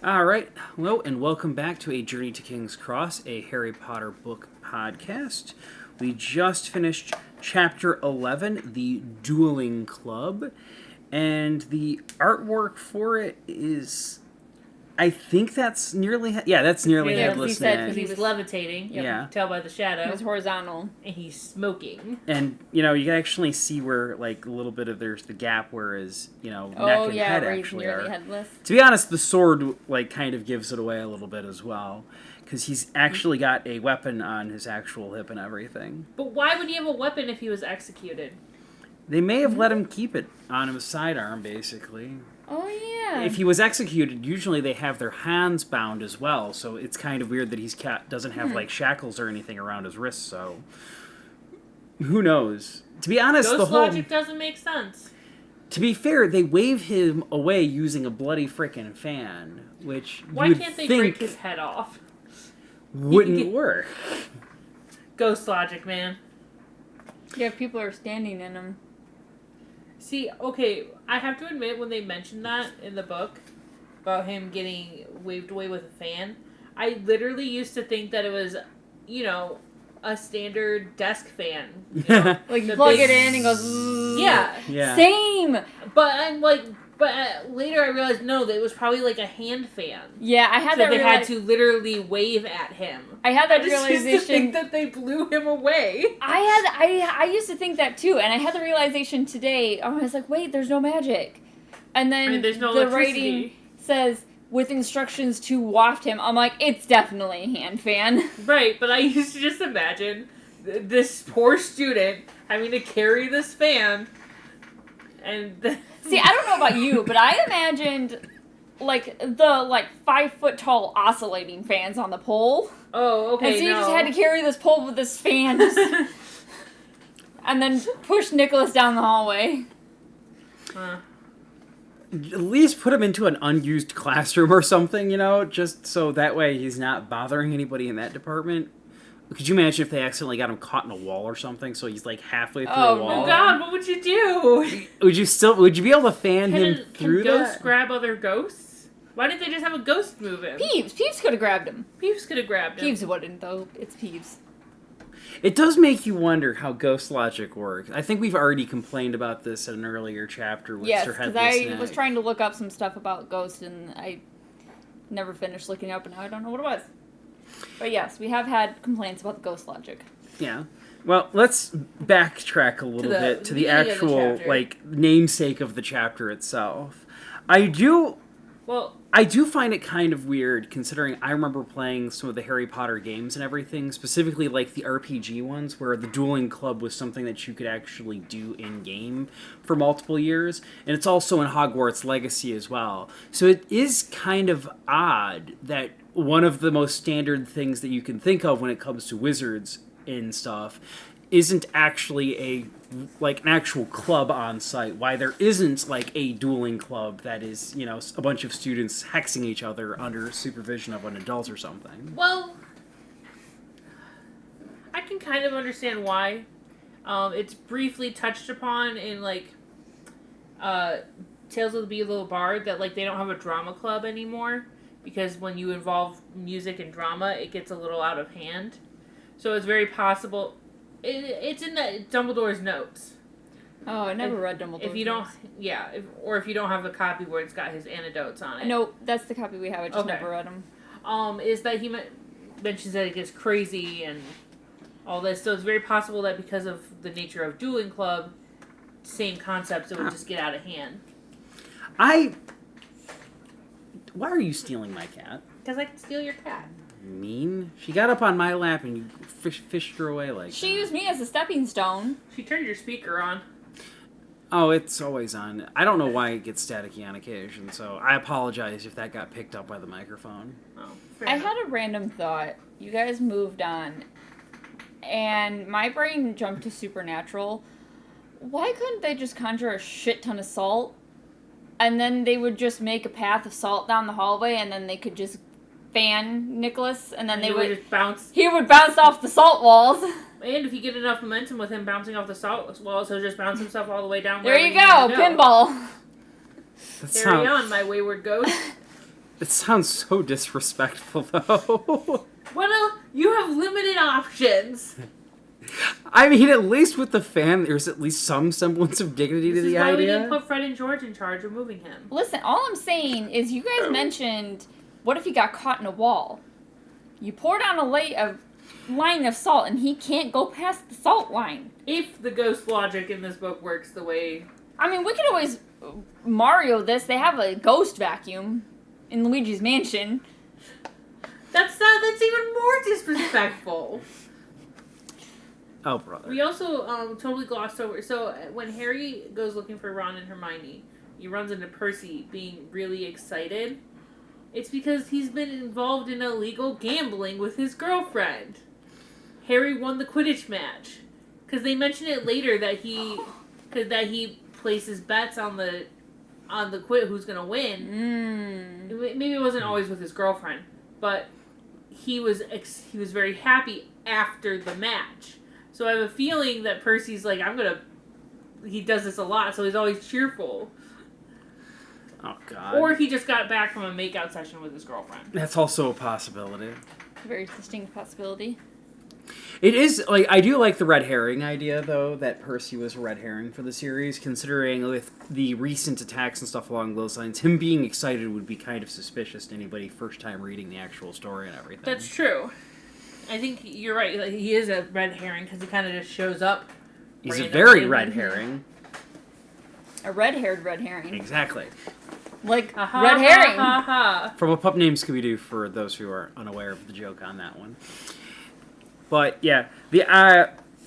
All right. Hello, and welcome back to A Journey to King's Cross, a Harry Potter book podcast. We just finished Chapter 11, The Dueling Club, and the artwork for it is... I think that's nearly... that's nearly Yeah, Headless he said Ned. because he's levitating. Yeah. You can tell by the shadow. It was horizontal. And he's smoking. And, you can actually see where, like, a little bit of there's the gap, whereas, neck and head where actually he's are. nearly headless. To be honest, the sword, like, kind of gives it away a little bit as well. Because he's actually got a weapon on his actual hip and everything. But why would he have a weapon if he was executed? They may have let him keep it on his sidearm, basically. Oh, yeah. If he was executed, usually they have their hands bound as well, so it's kind of weird that he doesn't have, like, shackles or anything around his wrists, so... Who knows? To be honest, Ghost logic doesn't make sense. To be fair, they wave him away using a bloody frickin' fan, which Why can't they break his head off? Wouldn't work. Ghost logic, man. Yeah, people are standing in them. See, okay, I have to admit, when they mentioned that in the book, about him getting waved away with a fan, I literally used to think that it was, a standard desk fan. Like, you plug it in and goes... Yeah. Same! But later I realized, no, that it was probably like a hand fan. Yeah, I had so that they had to literally wave at him. I had that I just realization... used to think that they blew him away. I used to think that too, and I had the realization today. I was like, wait, there's no magic. And then there's no the writing says, with instructions to waft him. I'm like, it's definitely a hand fan. Right, but I used to just imagine this poor student having to carry this fan, and... See, I don't know about you, but I imagined, the 5 foot tall oscillating fans on the pole. Oh, okay, and so you just had to carry this pole with this fan, and then push Nicholas down the hallway. At least put him into an unused classroom or something, just so that way he's not bothering anybody in that department. Could you imagine if they accidentally got him caught in a wall or something, so he's like halfway through a wall? Oh God, what would you do? Would you be able to fan him through that? Can ghosts grab other ghosts? Why didn't they just have a ghost move him? Peeves could have grabbed him. Peeves could have grabbed him. Peeves wouldn't, though. It's Peeves. It does make you wonder how ghost logic works. I think we've already complained about this in an earlier chapter with Sir Headless Yes, because I Neck. was trying to look up some stuff about ghosts, and I never finished looking up, and now I don't know what it was. But yes, we have had complaints about the ghost logic. Yeah. Well, let's backtrack a little bit to the actual, namesake of the chapter itself. I do find it kind of weird, considering I remember playing some of the Harry Potter games and everything, specifically like the RPG ones, where the dueling club was something that you could actually do in-game for multiple years, and it's also in Hogwarts Legacy as well. So it is kind of odd that one of the most standard things that you can think of when it comes to wizards and stuff isn't actually an actual club on site. Why there isn't like a dueling club that is, a bunch of students hexing each other under supervision of an adult or something. Well, I can kind of understand why. It's briefly touched upon in Tales of the Beedle Bard that they don't have a drama club anymore, because when you involve music and drama, it gets a little out of hand. So it's very possible. It's in Dumbledore's notes. Oh, I never read Dumbledore's If you don't, notes. if you don't have the copy where it's got his anecdotes on it. No, that's the copy we have. I just never read them. Is that he mentions that it gets crazy and all this. So it's very possible that because of the nature of Dueling Club, same concepts, it would just get out of hand. Why are you stealing my cat? Because I can steal your cat. Mean? She got up on my lap and you fished her away like She that. used me as a stepping stone. She turned your speaker on. Oh, it's always on. I don't know why it gets staticky on occasion, so I apologize if that got picked up by the microphone. Oh, I had a random thought. You guys moved on, and my brain jumped to supernatural. Why couldn't they just conjure a shit ton of salt, and then they would just make a path of salt down the hallway, and then they could just fan Nicholas, and then they would just bounce. He would bounce off the salt walls. And if you get enough momentum with him bouncing off the salt walls, he'll just bounce himself all the way down. There you go, pinball. Carry on, my wayward ghost. It sounds so disrespectful, though. Well, you have limited options. I mean, at least with the fan, there's at least some semblance of dignity to the idea. This is why we didn't put Fred and George in charge of moving him. Listen, all I'm saying is you guys mentioned, what if he got caught in a wall? You pour down a line of salt, and he can't go past the salt line. If the ghost logic in this book works the way... I mean, we could always Mario this. They have a ghost vacuum in Luigi's Mansion. That's even more disrespectful. Oh, brother. We also totally glossed over. So when Harry goes looking for Ron and Hermione, he runs into Percy being really excited. It's because he's been involved in illegal gambling with his girlfriend. Harry won the Quidditch match. Because they mention it later that he places bets on the who's going to win. Maybe it wasn't always with his girlfriend, but he was very happy after the match. So I have a feeling that Percy's like, he does this a lot, so he's always cheerful. Oh, God. Or he just got back from a makeout session with his girlfriend. That's also a possibility. A very distinct possibility. It is, I do like the red herring idea, though, that Percy was a red herring for the series, considering with the recent attacks and stuff along those lines, him being excited would be kind of suspicious to anybody first time reading the actual story and everything. That's true. I think you're right. Like, he is a red herring because he kind of just shows up. He's a very red herring. A red-haired red herring. Exactly. Like red herring. From A Pup Named Scooby-Doo, for those who are unaware of the joke on that one. But, yeah.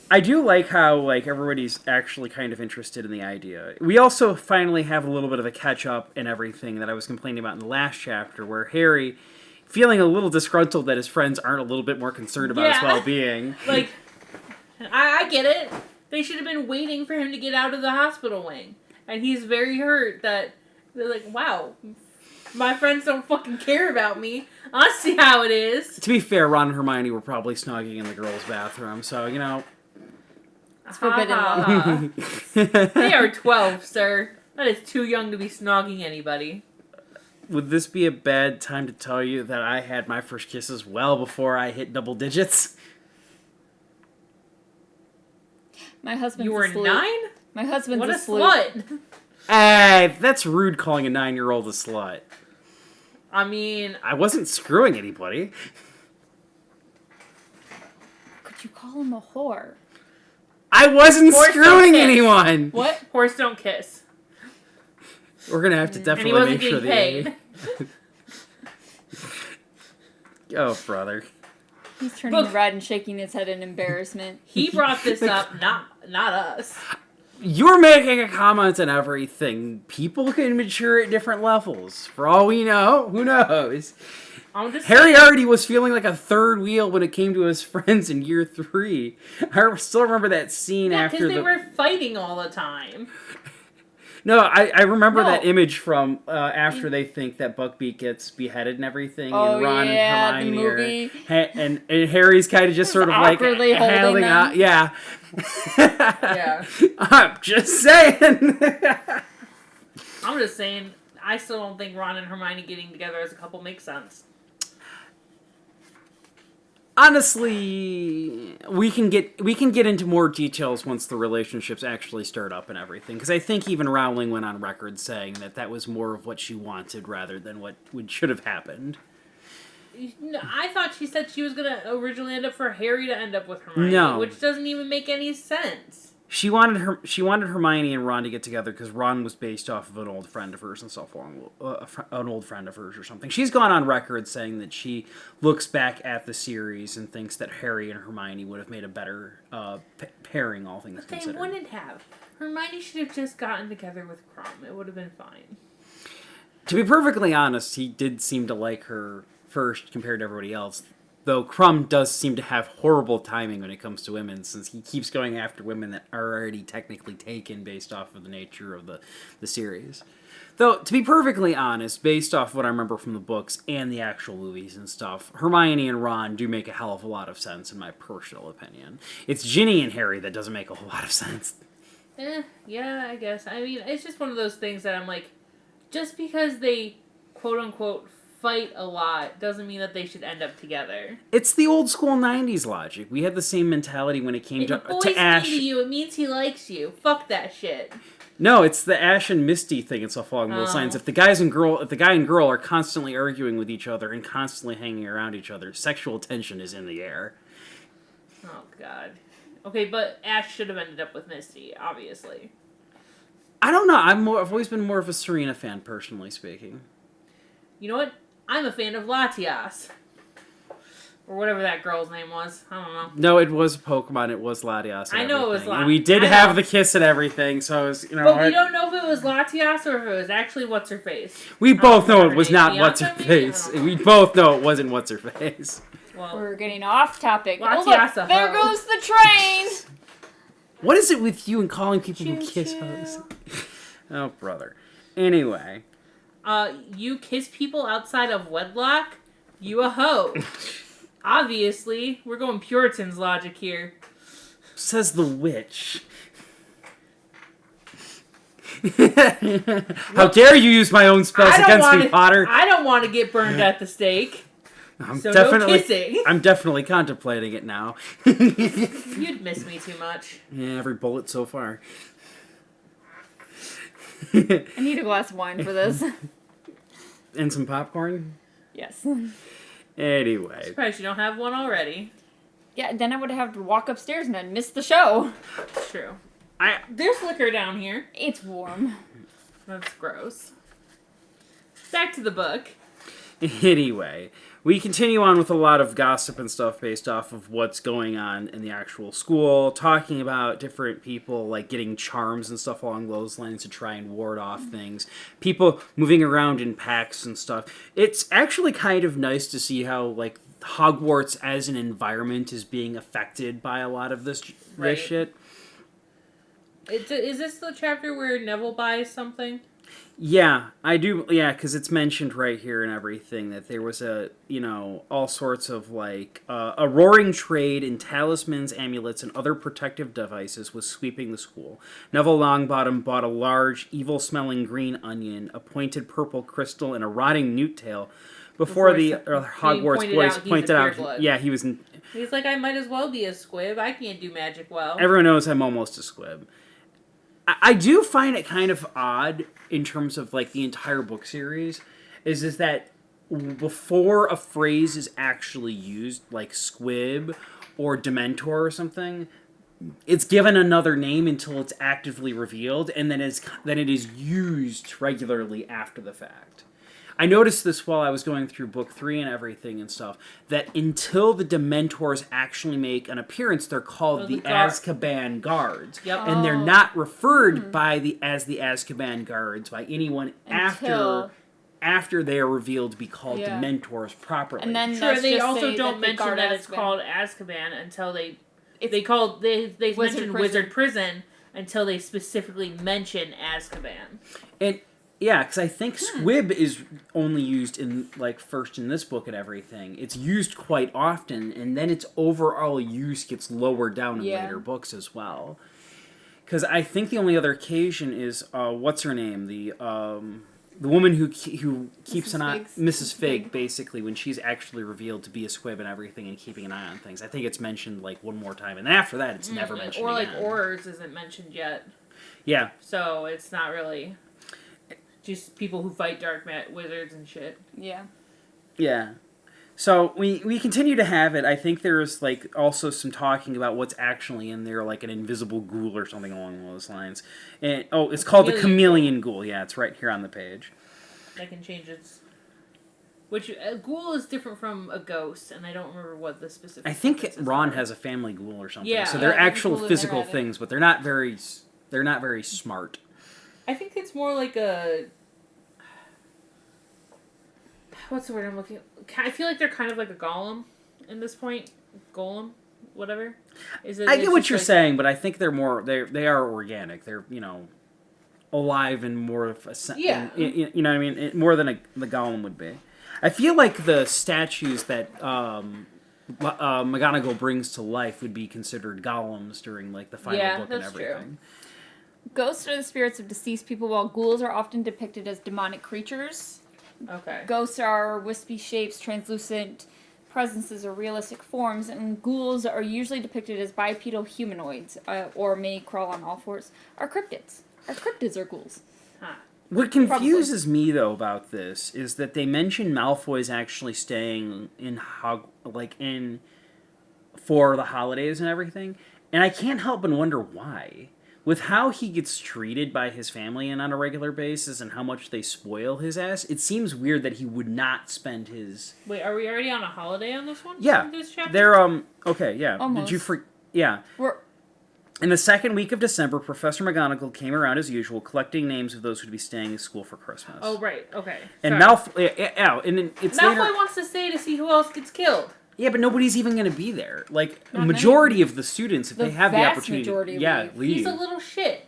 I do like how, everybody's actually kind of interested in the idea. We also finally have a little bit of a catch-up and everything that I was complaining about in the last chapter, where Harry, feeling a little disgruntled that his friends aren't a little bit more concerned about his well-being. I get it. They should have been waiting for him to get out of the hospital wing. And he's very hurt that they're like, wow, my friends don't fucking care about me. I see how it is. To be fair, Ron and Hermione were probably snogging in the girls' bathroom, so, It's forbidden. They are 12, sir. That is too young to be snogging anybody. Would this be a bad time to tell you that I had my first kisses well before I hit double digits? My husband's You were asleep. 9? My husband's asleep. What a slut. Hey, that's rude calling a 9-year-old a slut. I mean... I wasn't screwing anybody. Could you call him a whore? I wasn't screwing anyone! What? Horse don't kiss. We're gonna have to definitely make sure and he wasn't getting paid. Oh, brother. He's turning red and shaking his head in embarrassment. He brought this up, not us. You're making a comment on everything. People can mature at different levels. For all we know, who knows? Harry already was feeling like a third wheel when it came to his friends in year 3. I still remember that scene after because they were fighting all the time. No, I remember that image from after they think that Buckbeak gets beheaded and everything, and Ron and Hermione the movie. And Harry's kind of just sort of like holding out. Yeah. Yeah. I'm just saying. I'm just saying, I still don't think Ron and Hermione getting together as a couple makes sense. Honestly, we can get into more details once the relationships actually start up and everything. Because I think even Rowling went on record saying that was more of what she wanted rather than what should have happened. I thought she said she was going to originally end up for Harry to end up with Hermione, which doesn't even make any sense. She wanted Hermione and Ron to get together because Ron was based off of an old friend of hers and stuff an old friend of hers or something. She's gone on record saying that she looks back at the series and thinks that Harry and Hermione would have made a better pairing, all things considered. They wouldn't have. Hermione should have just gotten together with Crumb. It would have been fine. To be perfectly honest, he did seem to like her first compared to everybody else. Though Crumb does seem to have horrible timing when it comes to women, since he keeps going after women that are already technically taken based off of the nature of the series. Though, to be perfectly honest, based off what I remember from the books and the actual movies and stuff, Hermione and Ron do make a hell of a lot of sense in my personal opinion. It's Ginny and Harry that doesn't make a whole lot of sense. Yeah, I guess. I mean, it's just one of those things that I'm like, just because they, quote-unquote, fight a lot doesn't mean that they should end up together. It's the old school 90s logic. We had the same mentality when it came to Ash. If a boy's mean to you, it means he likes you. Fuck that shit. No, it's the Ash and Misty thing. It's along those lines. If the guy and girl are constantly arguing with each other and constantly hanging around each other, sexual tension is in the air. Oh God. Okay, but Ash should have ended up with Misty, obviously. I don't know. I've always been more of a Serena fan, personally speaking. You know what? I'm a fan of Latias. Or whatever that girl's name was. I don't know. No, it was Pokemon. It was Latias. I know it was Latias. And we did have the kiss and everything, so it was, you know. But we don't know if it was Latias or if it was actually What's-Her-Face. We both know it was not What's-Her-Face. We both know it wasn't What's-Her-Face. Well, we're getting off topic. Latias, look, there goes the train! What is it with you and calling people who kiss hoes? Oh, brother. Anyway. You kiss people outside of wedlock? You a hoe. Obviously. We're going Puritan's logic here. Says the witch. How dare you use my own spells against me, Potter? I don't want to get burned at the stake. No kissing. I'm definitely contemplating it now. You'd miss me too much. Yeah, every bullet so far. I need a glass of wine for this. And some popcorn? Yes. Anyway. Surprised you don't have one already. Yeah, then I would have to walk upstairs and I'd miss the show. True. There's liquor down here. It's warm. That's gross. Back to the book. Anyway, we continue on with a lot of gossip and stuff based off of what's going on in the actual school, talking about different people, like, getting charms and stuff along those lines to try and ward off things. People moving around in packs and stuff. It's actually kind of nice to see how, like, Hogwarts as an environment is being affected by a lot of this shit. Is this the chapter where Neville buys something? Yeah, I do. Yeah, because it's mentioned right here and everything that there was all sorts of a roaring trade in talismans, amulets, and other protective devices was sweeping the school. Neville Longbottom bought a large, evil-smelling green onion, a pointed purple crystal, and a rotting newt tail. Before the Hogwarts boys pointed out, yeah, he was. He's like, I might as well be a squib. I can't do magic well. Everyone knows I'm almost a squib. I do find it kind of odd in terms of the entire book series is that before a phrase is actually used, like squib or Dementor or something, it's given another name until it's actively revealed, and then it is used regularly after the fact. I noticed this while I was going through book 3 and everything and stuff, that until the Dementors actually make an appearance, they're called the Azkaban Guards. Yep. And they're not referred as the Azkaban Guards by anyone after they are revealed to be called Dementors properly. And then they also don't mention that it's called Azkaban until they mention Wizard Prison until they specifically mention Azkaban. And yeah, because I think squib is only used in first in this book and everything. It's used quite often, and then its overall use gets lowered down in later books as well. Because I think the only other occasion is what's her name, the woman who keeps an eye, Mrs. Fig, basically, when she's actually revealed to be a squib and everything and keeping an eye on things. I think it's mentioned one more time, and then after that, it's never mentioned again. Or Aurors isn't mentioned yet. Yeah. So it's not really. Just people who fight dark wizards and shit. Yeah. Yeah. So we continue to have it. I think there's also some talking about what's actually in there, like an invisible ghoul or something along those lines. And it's called the chameleon ghoul. Yeah, it's right here on the page. That can change its. Which a ghoul is different from a ghost, and I don't remember what the specific. I think Ron has a family ghoul or something. Yeah. So they're actual physical things, but they're not very smart. I think it's more like a... What's the word I'm looking... I feel like they're kind of like a golem in this point. Golem? Whatever. I get what you're saying, but I think they're more... They are organic. They're, alive and more of a... Yeah. You know what I mean? More than the golem would be. I feel like the statues that McGonagall brings to life would be considered golems during the final book and everything. True. Ghosts are the spirits of deceased people, while ghouls are often depicted as demonic creatures. Okay. Ghosts are wispy shapes, translucent presences, or realistic forms, and ghouls are usually depicted as bipedal humanoids, or may crawl on all fours, are cryptids. Cryptids are ghouls. Huh. What confuses me, though, about this is that they mention Malfoy's actually staying in for the holidays and everything, and I can't help but wonder why. With how he gets treated by his family and on a regular basis and how much they spoil his ass, it seems weird that he would not spend his... Wait, are we already on a holiday on this one? Yeah. This chapter? They're, okay, yeah. Almost. Did you Yeah. In the second week of December, Professor McGonagall came around as usual, collecting names of those who'd be staying at school for Christmas. Oh, right, okay. And Malfoy... Malfoy wants to stay to see who else gets killed. Yeah, but nobody's even going to be there. Like, a majority of the students, if they have the opportunity... leave. He's a little shit.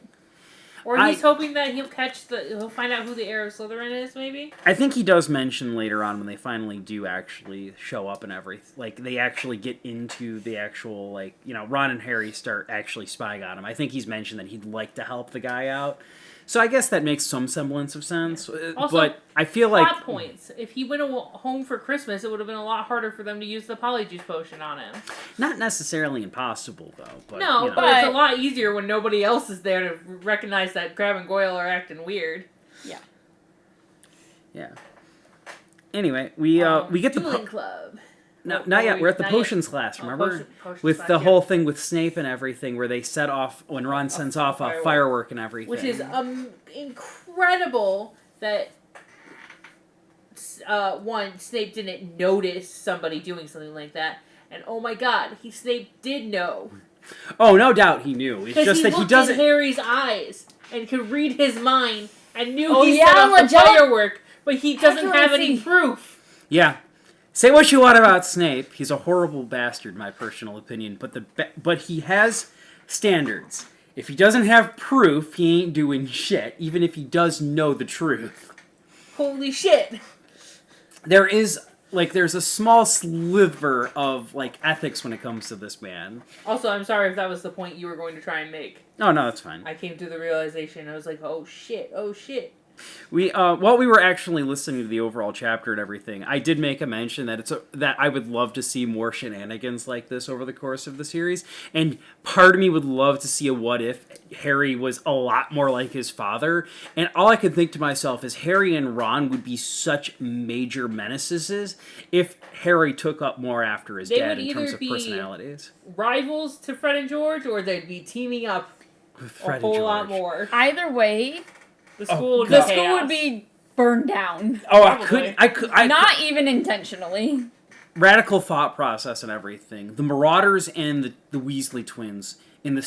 Or he's hoping that he'll find out who the heir of Slytherin is, maybe? I think he does mention later on when they finally do actually show up and everything. Like, they actually get into the actual, like, Ron and Harry start actually spying on him. I think he's mentioned that he'd like to help the guy out. So I guess that makes some semblance of sense. Also, but I feel like... plot points. If he went home for Christmas, it would have been a lot harder for them to use the Polyjuice Potion on him. Not necessarily impossible, though. But, but it's a lot easier when nobody else is there to recognize that Crabbe and Goyle are acting weird. Yeah. Yeah. Anyway, we get the... Dueling Club. No, not yet. We're at the potions class, remember? Potions with class, the whole thing with Snape and everything, where they set off, when Ron sends off a firework and everything. Which is incredible that, Snape didn't notice somebody doing something like that. And oh my god, Snape did know. Oh, no doubt he knew. It's just that he doesn't... in Harry's eyes and could read his mind and knew he set off the firework, but he doesn't have any proof. Yeah. Say what you want about Snape. He's a horrible bastard, in my personal opinion. But he has standards. If he doesn't have proof, he ain't doing shit, even if he does know the truth. Holy shit. There's a small sliver of, ethics when it comes to this man. Also, I'm sorry if that was the point you were going to try and make. Oh, no, that's fine. I came to the realization, I was like, oh shit. While we were actually listening to the overall chapter and everything, I did make a mention that that I would love to see more shenanigans like this over the course of the series, and part of me would love to see a what if Harry was a lot more like his father, and all I could think to myself is Harry and Ron would be such major menaces if Harry took up more after his dad in terms of personalities. Rivals to Fred and George, or they'd be teaming up a whole lot more. Either way... The school would be burned down. Oh, probably. I could. Not even intentionally. Radical thought process and everything. The Marauders and the Weasley twins in the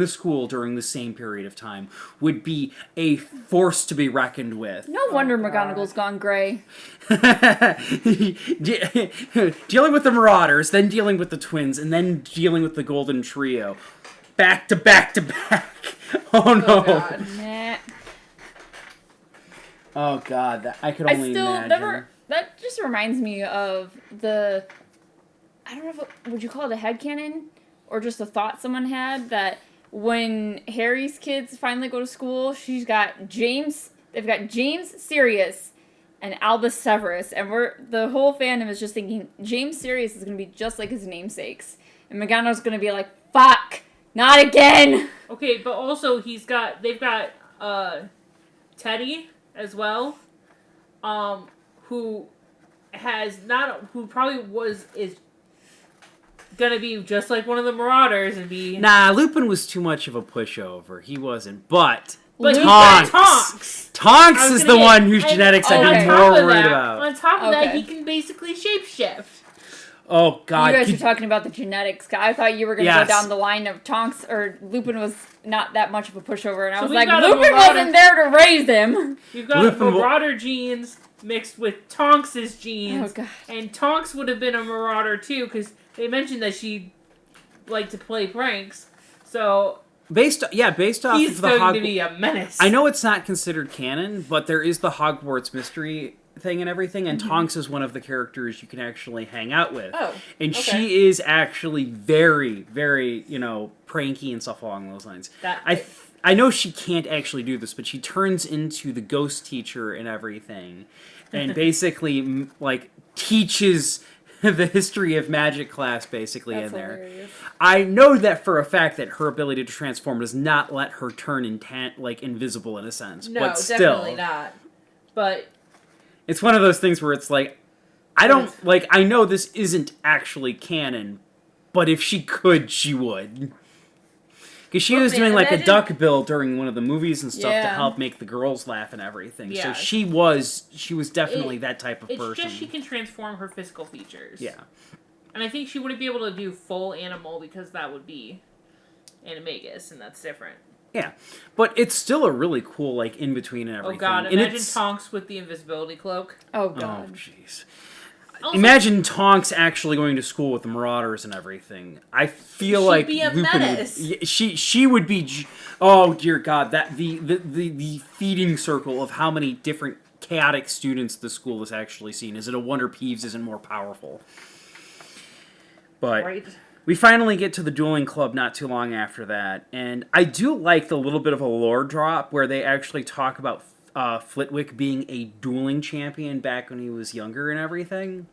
school during the same period of time would be a force to be reckoned with. No wonder McGonagall's gone gray. Dealing with the Marauders, then dealing with the twins, and then dealing with the Golden Trio. Back to back to back. Oh no. God. Nah. Oh god, I could only imagine. That just reminds me of I don't know would you call it a headcanon? Or just a thought someone had that when Harry's kids finally go to school, they've got James, Sirius, and Albus Severus, and the whole fandom is just thinking James Sirius is going to be just like his namesakes. And McGonagall's going to be like, fuck, not again! Okay, but also they've got Teddy as well, who probably is gonna be just like one of the Marauders and be... Nah, Lupin was too much of a pushover. He wasn't, but Tonks! Tonks is the one whose genetics I'd be more worried about. On top of that, he can basically shapeshift. Oh, God. You guys were talking about the genetics. I thought you were going to go down the line of Tonks, or Lupin was not that much of a pushover, and I was like, Lupin wasn't there to raise him! You've got Marauder genes mixed with Tonks' genes, and Tonks would have been a Marauder too, because they mentioned that she liked to play pranks, so... Based off of the He's going to be a menace. I know it's not considered canon, but there is the Hogwarts mystery thing and everything, and Tonks is one of the characters you can actually hang out with. Oh, and she is actually very, very, pranky and stuff along those lines. I know she can't actually do this, but she turns into the ghost teacher and everything. and basically like teaches the history of magic class basically. That's in there. Hilarious. I know that for a fact that her ability to transform does not let her turn invisible in a sense. No, but still, definitely not. But it's one of those things where it's like, I know this isn't actually canon, but if she could, she would. Because she was doing like a duck bill during one of the movies and stuff to help make the girls laugh and everything. Yeah. So she was definitely that type of person. It's just she can transform her physical features. Yeah. And I think she wouldn't be able to do full animal because that would be animagus, and that's different. Yeah. But it's still a really cool, like, in-between and everything. Oh, God. And imagine Tonks with the invisibility cloak. Oh, God. Oh, jeez. Imagine Tonks actually going to school with the Marauders and everything. I feel like she'd be a menace. She would be. Oh dear God! That the feeding circle of how many different chaotic students the school has actually seen. Is it a wonder Peeves isn't more powerful? But we finally get to the dueling club not too long after that, and I do like the little bit of a lore drop where they actually talk about Flitwick being a dueling champion back when he was younger and everything.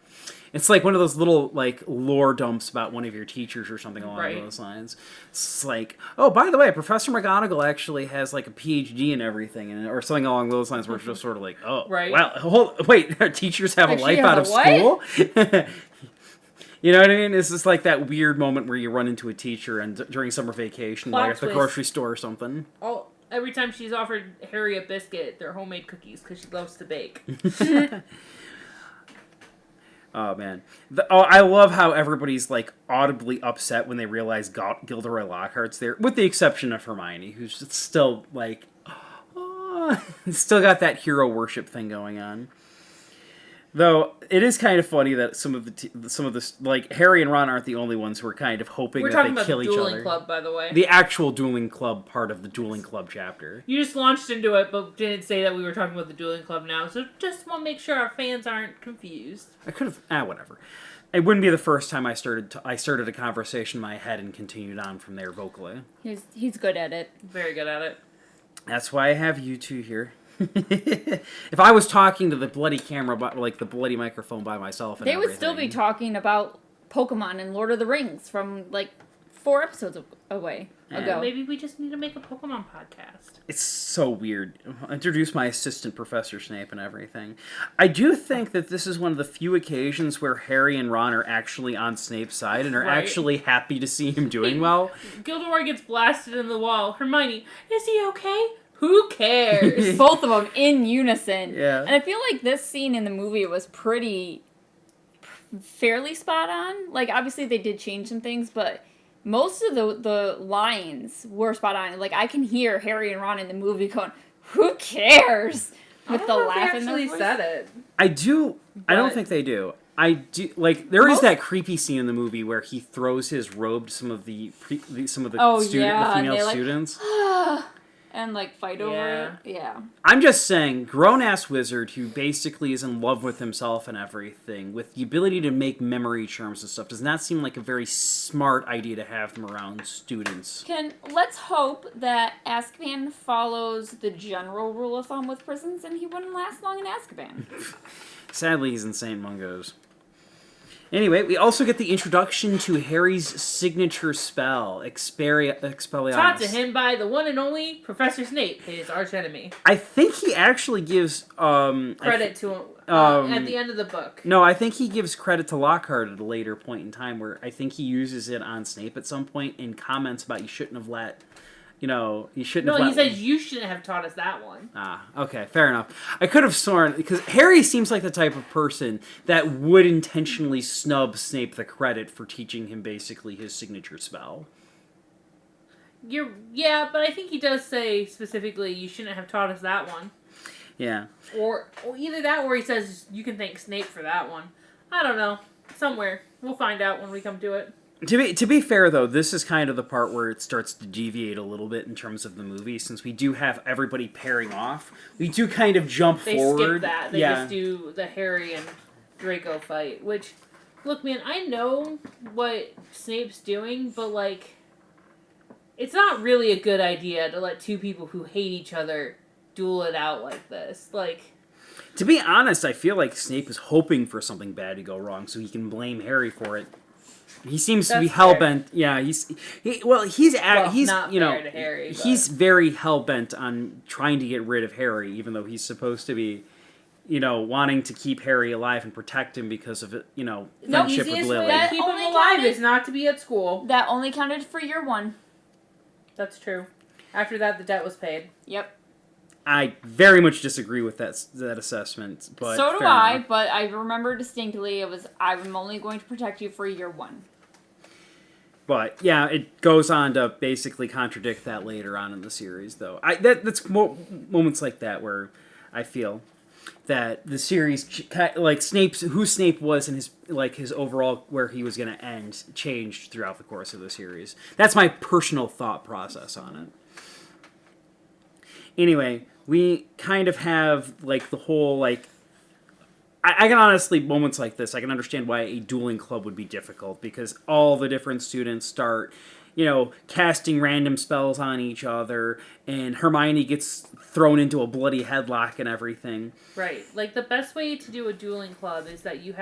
It's like one of those little like lore dumps about one of your teachers or something along those lines. It's like, oh, by the way, Professor McGonagall actually has like a PhD and everything, or something along those lines. Where it's just sort of like, oh, well, wait, teachers have a life out of school. You know what I mean? It's just like that weird moment where you run into a teacher and during summer vacation, like at the grocery store or something. Oh. Every time she's offered Harry a biscuit, they're homemade cookies because she loves to bake. Oh, man. I love how everybody's, like, audibly upset when they realize Gilderoy Lockhart's there, with the exception of Hermione, who's still, like, still got that hero worship thing going on. Though it is kind of funny that some of the like Harry and Ron aren't the only ones who are kind of hoping that they kill each other. We're talking about the dueling club, by the way. The actual dueling club part of the dueling club chapter. You just launched into it, but didn't say that we were talking about the dueling club now. So just want to make sure our fans aren't confused. I could have whatever. It wouldn't be the first time I started a conversation in my head and continued on from there vocally. He's good at it. Very good at it. That's why I have you two here. If I was talking to the bloody camera, like the bloody microphone by myself, they would still be talking about Pokemon and Lord of the Rings from like 4 episodes ago. Maybe we just need to make a Pokemon podcast. It's so weird. Introduce my assistant, Professor Snape, and everything. I do think that this is one of the few occasions where Harry and Ron are actually on Snape's side and are actually happy to see him doing well. Gilderoy gets blasted in the wall. Hermione, is he okay? Who cares? Both of them in unison. Yeah. And I feel like this scene in the movie was fairly spot on. Like, obviously they did change some things, but most of the lines were spot on. Like, I can hear Harry and Ron in the movie going, who cares? With the laugh in their voice. Said it. I do. I don't think they do. I do like there is that creepy scene in the movie where he throws his robe to some of the female students. And, like, fight over it. Yeah. I'm just saying, grown-ass wizard who basically is in love with himself and everything, with the ability to make memory charms and stuff, does not seem like a very smart idea to have them around students. Let's hope that Azkaban follows the general rule of thumb with prisons and he wouldn't last long in Azkaban. Sadly, he's in St. Mungo's. Anyway, we also get the introduction to Harry's signature spell, Expelliarmus. Taught to him by the one and only Professor Snape, his archenemy. I think he actually gives credit to him at the end of the book. No, I think he gives credit to Lockhart at a later point in time, where I think he uses it on Snape at some point in comments about you shouldn't have let... he shouldn't have... No, he says you shouldn't have taught us that one. Ah, okay, fair enough. I could have sworn... Because Harry seems like the type of person that would intentionally snub Snape the credit for teaching him basically his signature spell. Yeah, but I think he does say specifically you shouldn't have taught us that one. Yeah. Or either that or he says you can thank Snape for that one. I don't know. Somewhere. We'll find out when we come to it. To be fair, though, this is kind of the part where it starts to deviate a little bit in terms of the movie, since we do have everybody pairing off. We do kind of jump forward. They skip that. They just do the Harry and Draco fight, which, look, man, I know what Snape's doing, but, like, it's not really a good idea to let two people who hate each other duel it out like this. Like... To be honest, I feel like Snape is hoping for something bad to go wrong so he can blame Harry for it. He seems to be hell-bent. Yeah, he's not you know, fair to Harry, he's very hell-bent on trying to get rid of Harry, even though he's supposed to be, you know, wanting to keep Harry alive and protect him because of, you know, friendship with Lily. Way to keep him alive is not to be at school. That only counted for year 1. That's true. After that, the debt was paid. Yep. I very much disagree with that assessment. But so do I, enough. But I remember distinctly I'm only going to protect you for year 1. But yeah, it goes on to basically contradict that later on in the series, though. That's moments like that where I feel that the series, like who Snape was and his overall where he was going to end changed throughout the course of the series. That's my personal thought process on it. Anyway, we kind of have like the whole like. I can honestly, moments like this, I can understand why a dueling club would be difficult, because all the different students start, you know, casting random spells on each other, and Hermione gets thrown into a bloody headlock and everything. Right. Like, the best way to do a dueling club is that you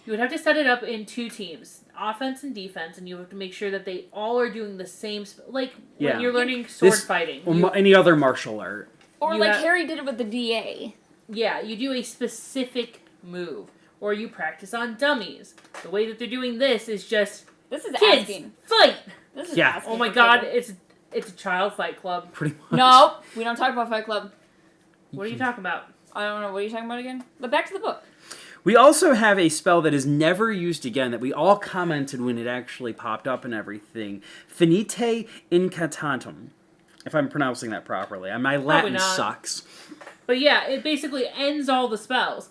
would have to set it up in 2 teams, offense and defense, and you have to make sure that they all are doing the same, when you're learning sword fighting. Or any other martial art. Or Harry did it with the DA. Yeah, you do a specific move, or you practice on dummies. The way that they're doing this is just kids, asking. Fight. This is asking. Oh my God, it's a child fight club. Pretty much. No, we don't talk about Fight Club. What are you talking about? I don't know. What are you talking about again? But back to the book. We also have a spell that is never used again that we all commented when it actually popped up and everything. Finite incantatem. If I'm pronouncing that properly. My Latin sucks. But yeah, it basically ends all the spells.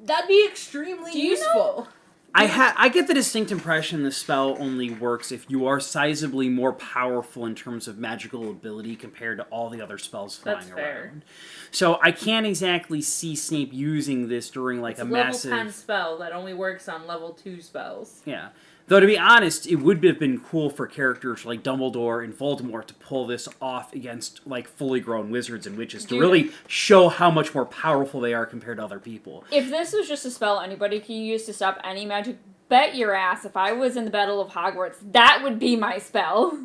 That'd be extremely useful. I get the distinct impression the spell only works if you are sizably more powerful in terms of magical ability compared to all the other spells flying around. So I can't exactly see Snape using this during like a massive level 10 spell that only works on level 2 spells. Yeah. Though, to be honest, it would have been cool for characters like Dumbledore and Voldemort to pull this off against, like, fully grown wizards and witches to really show how much more powerful they are compared to other people. If this was just a spell anybody could use to stop any magic, bet your ass if I was in the Battle of Hogwarts, that would be my spell.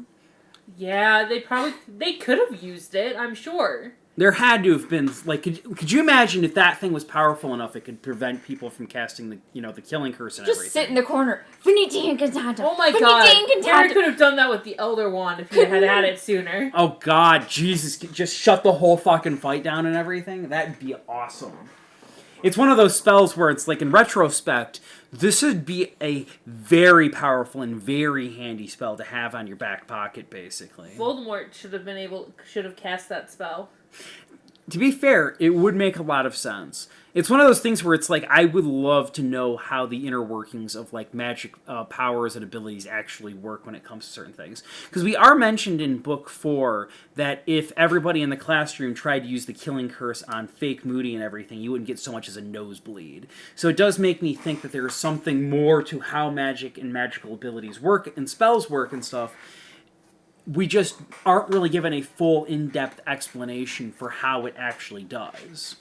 Yeah, they could have used it, I'm sure. There had to have been, like, could you imagine if that thing was powerful enough it could prevent people from casting the killing curse and everything? Just sit in the corner. Finite incantatem. Oh my God. Harry could have done that with the Elder Wand if he had had it sooner. Oh God, Jesus, just shut the whole fucking fight down and everything? That'd be awesome. It's one of those spells where it's like, in retrospect, this would be a very powerful and very handy spell to have on your back pocket, basically. Voldemort should have cast that spell. To be fair, it would make a lot of sense. It's one of those things where it's like, I would love to know how the inner workings of like magic powers and abilities actually work when it comes to certain things. Because we are mentioned in book 4 that if everybody in the classroom tried to use the killing curse on fake Moody and everything, you wouldn't get so much as a nosebleed. So it does make me think that there is something more to how magic and magical abilities work and spells work and stuff. We just aren't really given a full, in-depth explanation for how it actually does.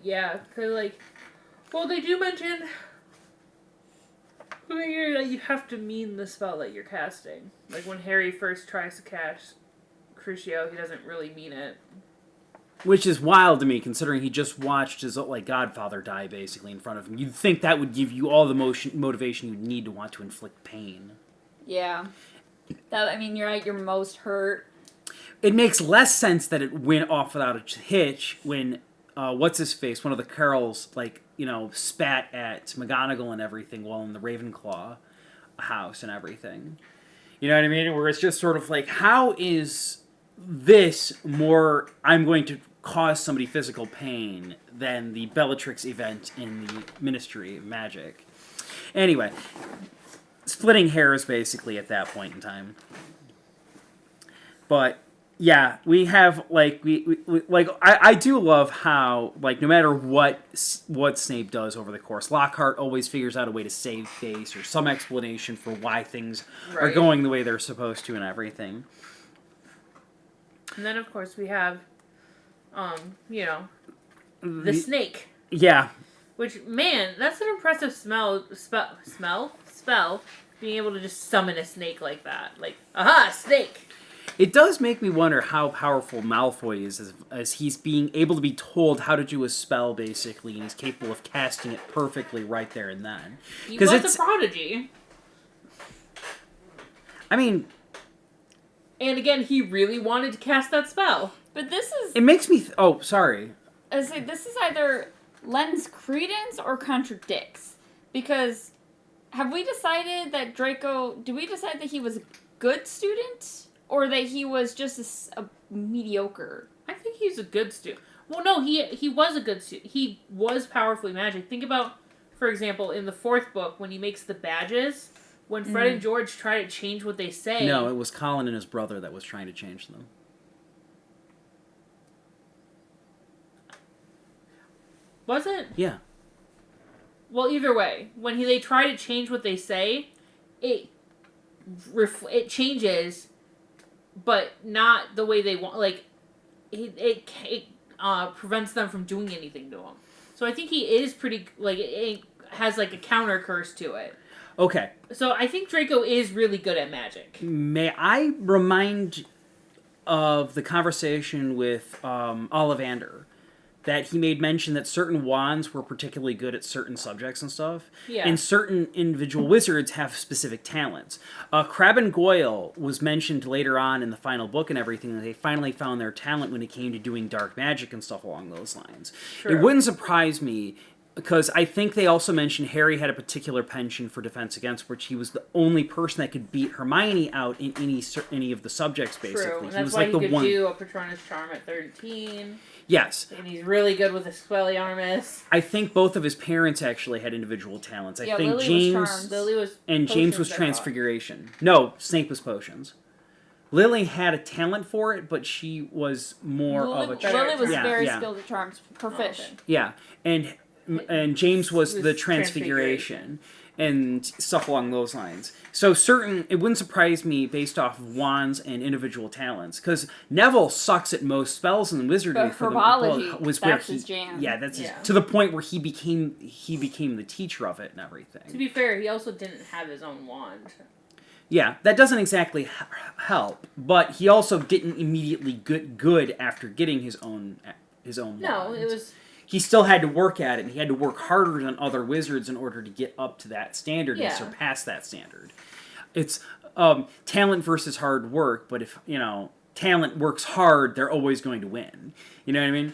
Yeah, because, they do mention that you have to mean the spell that you're casting. Like, when Harry first tries to cast Crucio, he doesn't really mean it. Which is wild to me, considering he just watched his, godfather die, basically, in front of him. You'd think that would give you all the motivation you'd need to want to inflict pain. Yeah. You're at your most hurt. It makes less sense that it went off without a hitch when, what's-his-face, one of the Carrolls, spat at McGonagall and everything while in the Ravenclaw house and everything. You know what I mean? Where it's just sort of like, how is this more, I'm going to cause somebody physical pain than the Bellatrix event in the Ministry of Magic? Anyway, splitting hairs, basically, at that point in time. But, yeah, we have, I do love how, no matter what Snape does over the course, Lockhart always figures out a way to save face or some explanation for why things are going the way they're supposed to and everything. And then, of course, we have the snake. Yeah. Which, man, that's an impressive spell, being able to just summon a snake like that. Like, aha, snake! It does make me wonder how powerful Malfoy is as he's being able to be told how to do a spell, basically, and he's capable of casting it perfectly right there and then. He was a prodigy. I mean... And again, he really wanted to cast that spell. But this is... It makes me... oh, sorry. I say this is either lends credence or contradicts. Because have we decided that Draco... Did we decide that he was a good student? Or that he was just a mediocre? I think he's a good student. Well, no, he was a good student. He was powerfully magic. Think about, for example, in the 4th book, when he makes the badges, when Fred and George try to change what they say... No, it was Colin and his brother that was trying to change them. Was it? Yeah. Well, either way, when they try to change what they say, it changes... but not the way they want. Like, it prevents them from doing anything to him. So I think he is pretty, like, it has, like, a counter curse to it. Okay. So I think Draco is really good at magic. May I remind of the conversation with Ollivander, that he made mention that certain wands were particularly good at certain subjects and stuff. Yeah. And certain individual wizards have specific talents. Crabbe and Goyle was mentioned later on in the final book and everything, that they finally found their talent when it came to doing dark magic and stuff along those lines. True. It wouldn't surprise me, because I think they also mentioned Harry had a particular penchant for Defense Against, which he was the only person that could beat Hermione out in any of the subjects, basically. True, and he that's was why like he the could one... do a Patronus Charm at 13. Yes. And he's really good with Expelliarmus. I think both of his parents actually had individual talents. I think Lily James... was Charms. Lily was and James was Transfiguration. No, Snape was Potions. Lily had a talent for it, but she was more of a... Lily was very yeah. skilled at charms. Proficient. Okay. Yeah, and James was the Transfiguration and stuff along those lines. So it wouldn't surprise me based off of wands and individual talents, because Neville sucks at most spells in wizardry. But herbology, was that's where his jam. Yeah, to the point where he became the teacher of it and everything. To be fair, he also didn't have his own wand. Yeah, that doesn't exactly help, but he also didn't immediately get good after getting his own No, wand. it was... He still had to work at it, and he had to work harder than other wizards in order to get up to that standard and surpass that standard. It's talent versus hard work, but if, talent works hard, they're always going to win. You know what I mean?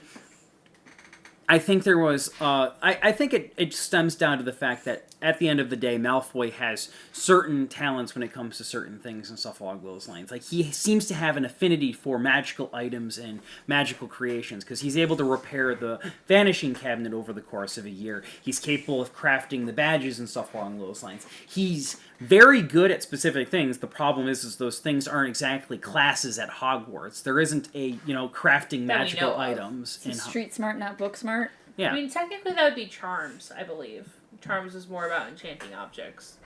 I think there was... I think it stems down to the fact that at the end of the day, Malfoy has certain talents when it comes to certain things and stuff along those lines. Like, he seems to have an affinity for magical items and magical creations, because he's able to repair the Vanishing Cabinet over the course of a year. He's capable of crafting the badges and stuff along those lines. He's very good at specific things. The problem is those things aren't exactly classes at Hogwarts. There isn't a, crafting magical items. Street smart, not book smart. Yeah. I mean, technically that would be charms, I believe. Charms is more about enchanting objects.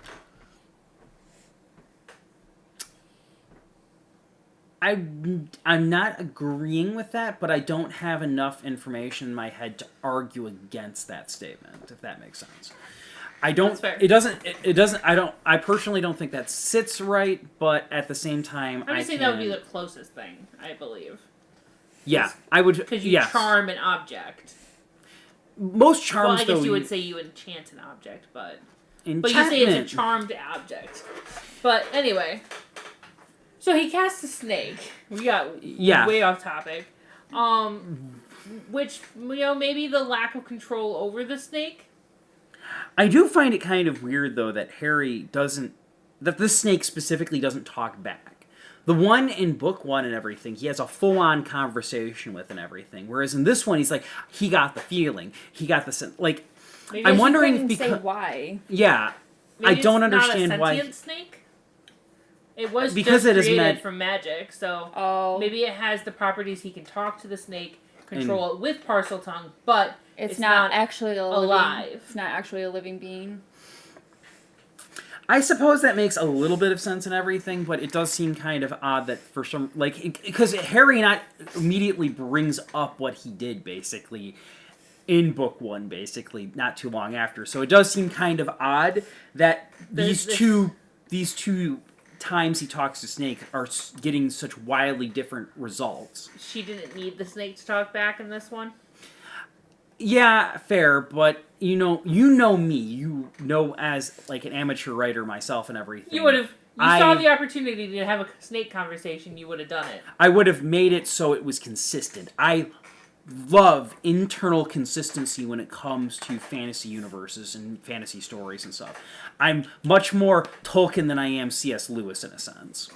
I'm not agreeing with that, but I don't have enough information in my head to argue against that statement, if that makes sense. I don't. It doesn't. I personally don't think that sits right, but at the same time, I'm just saying that would be the closest thing, I believe. Yeah, I would. Because you charm an object. Most charms, I guess you would say you enchant an object, but you say it's a charmed object. But anyway, so he casts a snake. We got way off topic. Which, maybe the lack of control over the snake. I do find it kind of weird, though, that that this snake specifically doesn't talk back. The one in book 1 and everything, he has a full-on conversation with and everything. Whereas in this one, he's like, he got the feeling. He got the sense. Like, maybe I'm wondering say why. Yeah. Maybe I don't understand not a sentient snake? It was because just it created from magic, so maybe it has the properties he can talk to the snake, control it with parcel tongue, but it's not actually alive. It's not actually a living being. I suppose that makes a little bit of sense and everything, but it does seem kind of odd that for some, like, because Harry not immediately brings up what he did, basically, in book 1, basically, not too long after. So it does seem kind of odd that these two times he talks to Snape are getting such wildly different results. She didn't need the Snake to talk back in this one? Yeah, fair, but you know me. You know, as like an amateur writer myself and everything. You would have. You saw the opportunity to have a Snake conversation. You would have done it. I would have made it so it was consistent. I love internal consistency when it comes to fantasy universes and fantasy stories and stuff. I'm much more Tolkien than I am C.S. Lewis in a sense.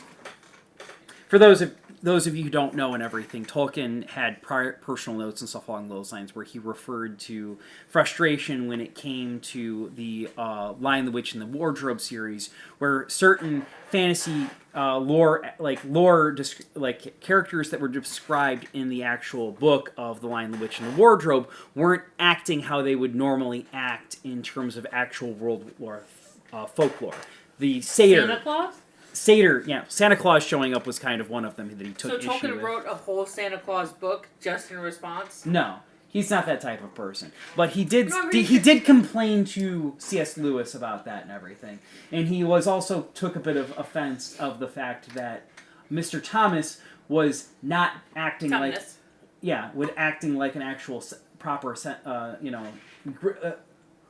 For those of you who don't know and everything, Tolkien had prior personal notes and stuff along those lines where he referred to frustration when it came to the Lion, the Witch, and the Wardrobe series, where certain fantasy characters that were described in the actual book of the Lion, the Witch, and the Wardrobe weren't acting how they would normally act in terms of actual World War folklore. The satyr. Santa Claus? Satyr, yeah, Santa Claus showing up was kind of one of them that he took issue with. So Tolkien wrote a whole Santa Claus book just in response? No, he's not that type of person. But he did complain to C.S. Lewis about that and everything. And he also took a bit of offense of the fact that Mr. Thomas was not acting like an actual proper, you know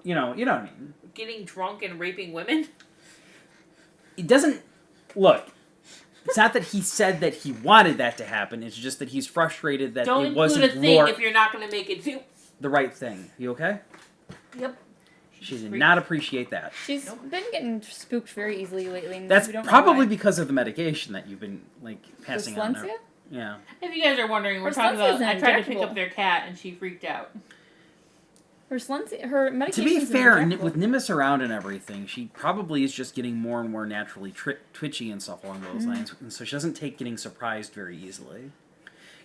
what I mean. Getting drunk and raping women? He doesn't. Look, it's not that he said that he wanted that to happen. It's just that he's frustrated that it wasn't include a thing if you're not going to make it do the right thing. You okay? Yep. She did not appreciate that. She's been getting spooked very easily lately. And that's probably because of the medication that you've been passing on. Yeah. If you guys are wondering, we're talking about. I tried to pick up their cat and she freaked out. Her medication. To be fair, with Nimbus around and everything, she probably is just getting more and more naturally twitchy and stuff along those lines, and so she doesn't take getting surprised very easily.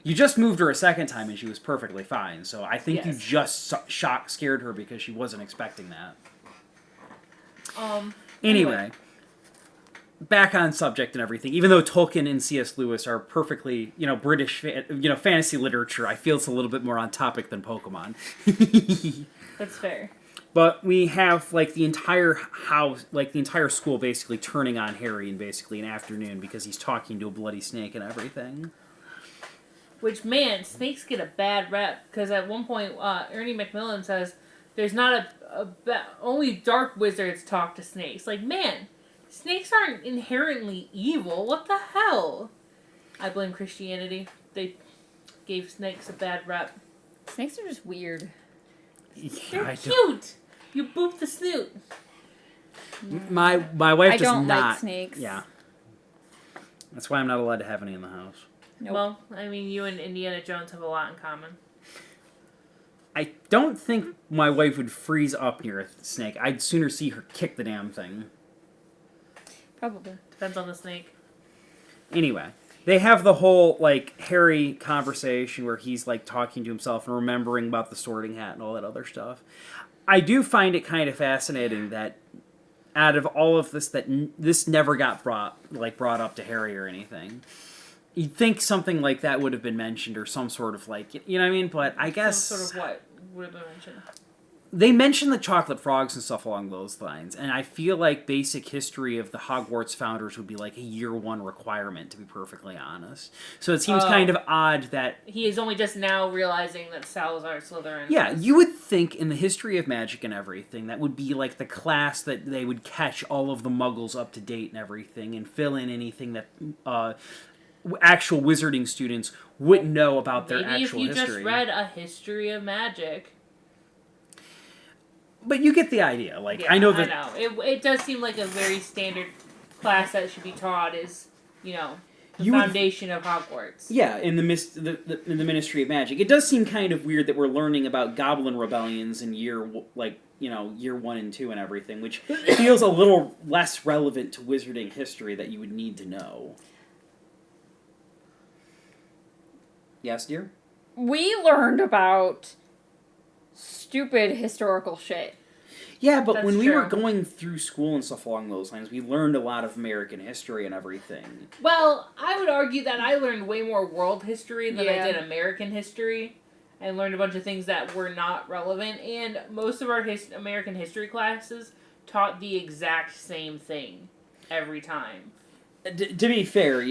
You just moved her a second time and she was perfectly fine, so I think you just scared her because she wasn't expecting that. Anyway, back on subject and everything. Even though Tolkien and C.S. Lewis are perfectly, British, fantasy literature, I feel it's a little bit more on topic than Pokemon. That's fair. But we have, the entire house, the entire school basically turning on Harry in basically an afternoon because he's talking to a bloody snake and everything. Which, man, snakes get a bad rep. Because at one point, Ernie Macmillan says, there's not only dark wizards talk to snakes. Like, man, snakes aren't inherently evil. What the hell? I blame Christianity. They gave snakes a bad rep. Snakes are just weird. They're cute. You boop the snoot. My wife does not. I don't like snakes. Yeah. That's why I'm not allowed to have any in the house. Nope. Well, I mean, you and Indiana Jones have a lot in common. I don't think my wife would freeze up near a snake. I'd sooner see her kick the damn thing. Probably. Depends on the snake. Anyway. They have the whole, Harry conversation where he's, talking to himself and remembering about the Sorting Hat and all that other stuff. I do find it kind of fascinating that out of all of this, that this never got brought up to Harry or anything. You'd think something like that would have been mentioned or some sort of, you know what I mean? But I guess... Some sort of what would have been mentioned? They mentioned the chocolate frogs and stuff along those lines, and I feel like basic history of the Hogwarts founders would be a year one requirement, to be perfectly honest. So it seems kind of odd that... He is only just now realizing that Salazar Slytherin... Yeah, you would think in the history of magic and everything, that would be the class that they would catch all of the muggles up to date and everything, and fill in anything that actual wizarding students wouldn't know about their actual history. Maybe if you just read a history of magic... But you get the idea. I know. It does seem like a very standard class that should be taught is, the foundation of Hogwarts. Yeah, in the Ministry of Magic. It does seem kind of weird that we're learning about goblin rebellions in year 1 and 2 and everything, which feels a little less relevant to wizarding history that you would need to know. Yes, dear? We learned about... stupid historical shit. Yeah, but when we were going through school and stuff along those lines, we learned a lot of American history and everything. Well, I would argue that I learned way more world history than I did American history, and learned a bunch of things that were not relevant, and most of our American history classes taught the exact same thing every time. To be fair,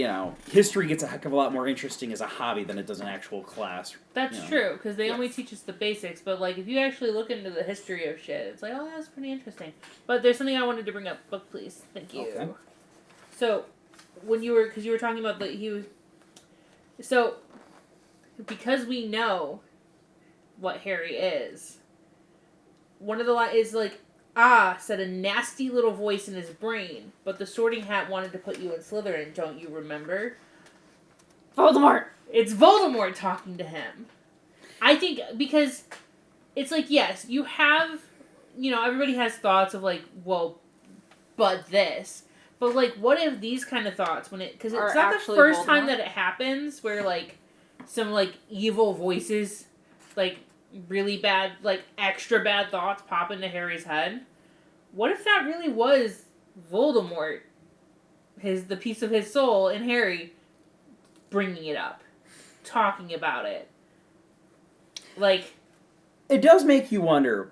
history gets a heck of a lot more interesting as a hobby than it does an actual class. That's true, because they only teach us the basics, but, like, if you actually look into the history of shit, it's like, oh, that's pretty interesting. But there's something I wanted to bring up. Book, please. Thank you. Okay. So, because you were talking about so, because we know what Harry is, one of the lines is, like, said a nasty little voice in his brain, but the Sorting Hat wanted to put you in Slytherin, don't you remember? Voldemort! It's Voldemort talking to him. I think, because it's like, yes, you have, everybody has thoughts of, like, well, but this. But, like, what if these kind of thoughts, because it's not the first time that it happens, where, like, some, like, evil voices, like, really bad, like, extra bad thoughts pop into Harry's head. What if that really was Voldemort, the piece of his soul in Harry, bringing it up, talking about it? Like, it does make you wonder.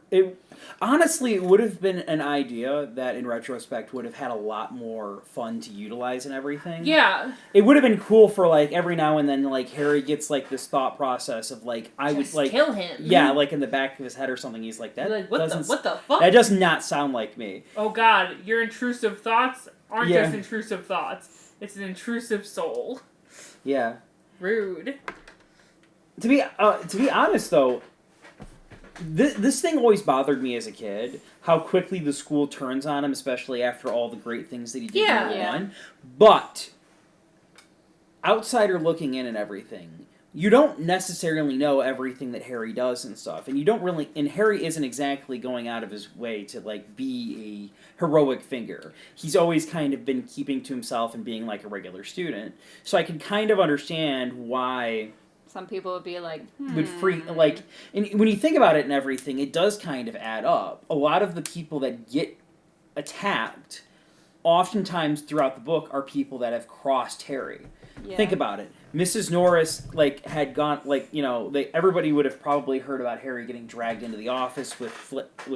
Honestly, it would have been an idea that, in retrospect, would have had a lot more fun to utilize and everything. Yeah. It would have been cool for, like, every now and then, like, Harry gets, like, this thought process of, like, I would, like... kill him. Yeah, like, in the back of his head or something, he's like, what the fuck? That does not sound like me. Oh, God, your intrusive thoughts aren't just intrusive thoughts. It's an intrusive soul. Yeah. Rude. To be honest, though, this thing always bothered me as a kid, how quickly the school turns on him, especially after all the great things that he did in year one. But, outsider looking in and everything, you don't necessarily know everything that Harry does and stuff, and you don't really, and Harry isn't exactly going out of his way to, like, be a heroic figure. He's always kind of been keeping to himself and being, like, a regular student. So I can kind of understand why... Some people would be like, would and when you think about it and everything, it does kind of add up. A lot of the people that get attacked, oftentimes throughout the book, are people that have crossed Harry. Yeah. Think about it. Mrs. Norris, like, had gone, like, everybody would have probably heard about Harry getting dragged into the office with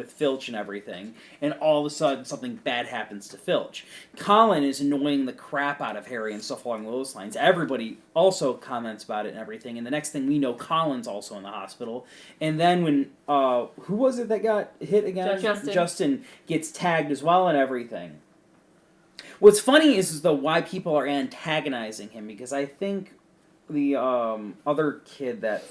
Filch and everything, and all of a sudden something bad happens to Filch. Colin is annoying the crap out of Harry and stuff along those lines. Everybody also comments about it and everything, and the next thing we know, Colin's also in the hospital. And then when, who was it that got hit again? Justin gets tagged as well and everything. What's funny is though why people are antagonizing him, because I think the other kid that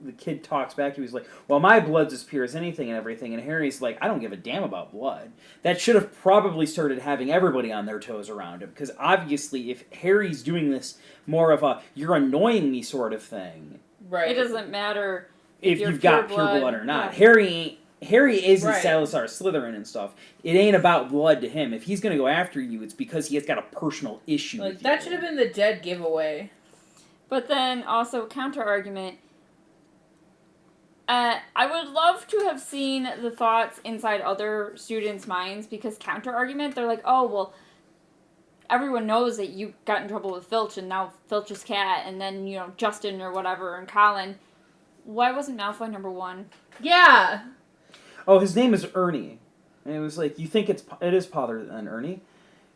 the kid talks back to, he's like, well, my blood's as pure as anything and everything, and Harry's like, I don't give a damn about blood. That should have probably started having everybody on their toes around him, because obviously if Harry's doing this more of a you're annoying me sort of thing, right? It doesn't matter if you've got pure blood or not. Yeah. Harry isn't Salazar Slytherin and stuff. It ain't about blood to him. If he's going to go after you, it's because he has got a personal issue with you. That should have been the dead giveaway. But then, also, counter-argument. I would love to have seen the thoughts inside other students' minds, because counter-argument, they're like, oh, well, everyone knows that you got in trouble with Filch, and now Filch is Cat, and then, Justin or whatever, and Colin. Why wasn't Malfoy number one? Yeah! Oh, his name is Ernie. And it was like, you think it is Potter and Ernie?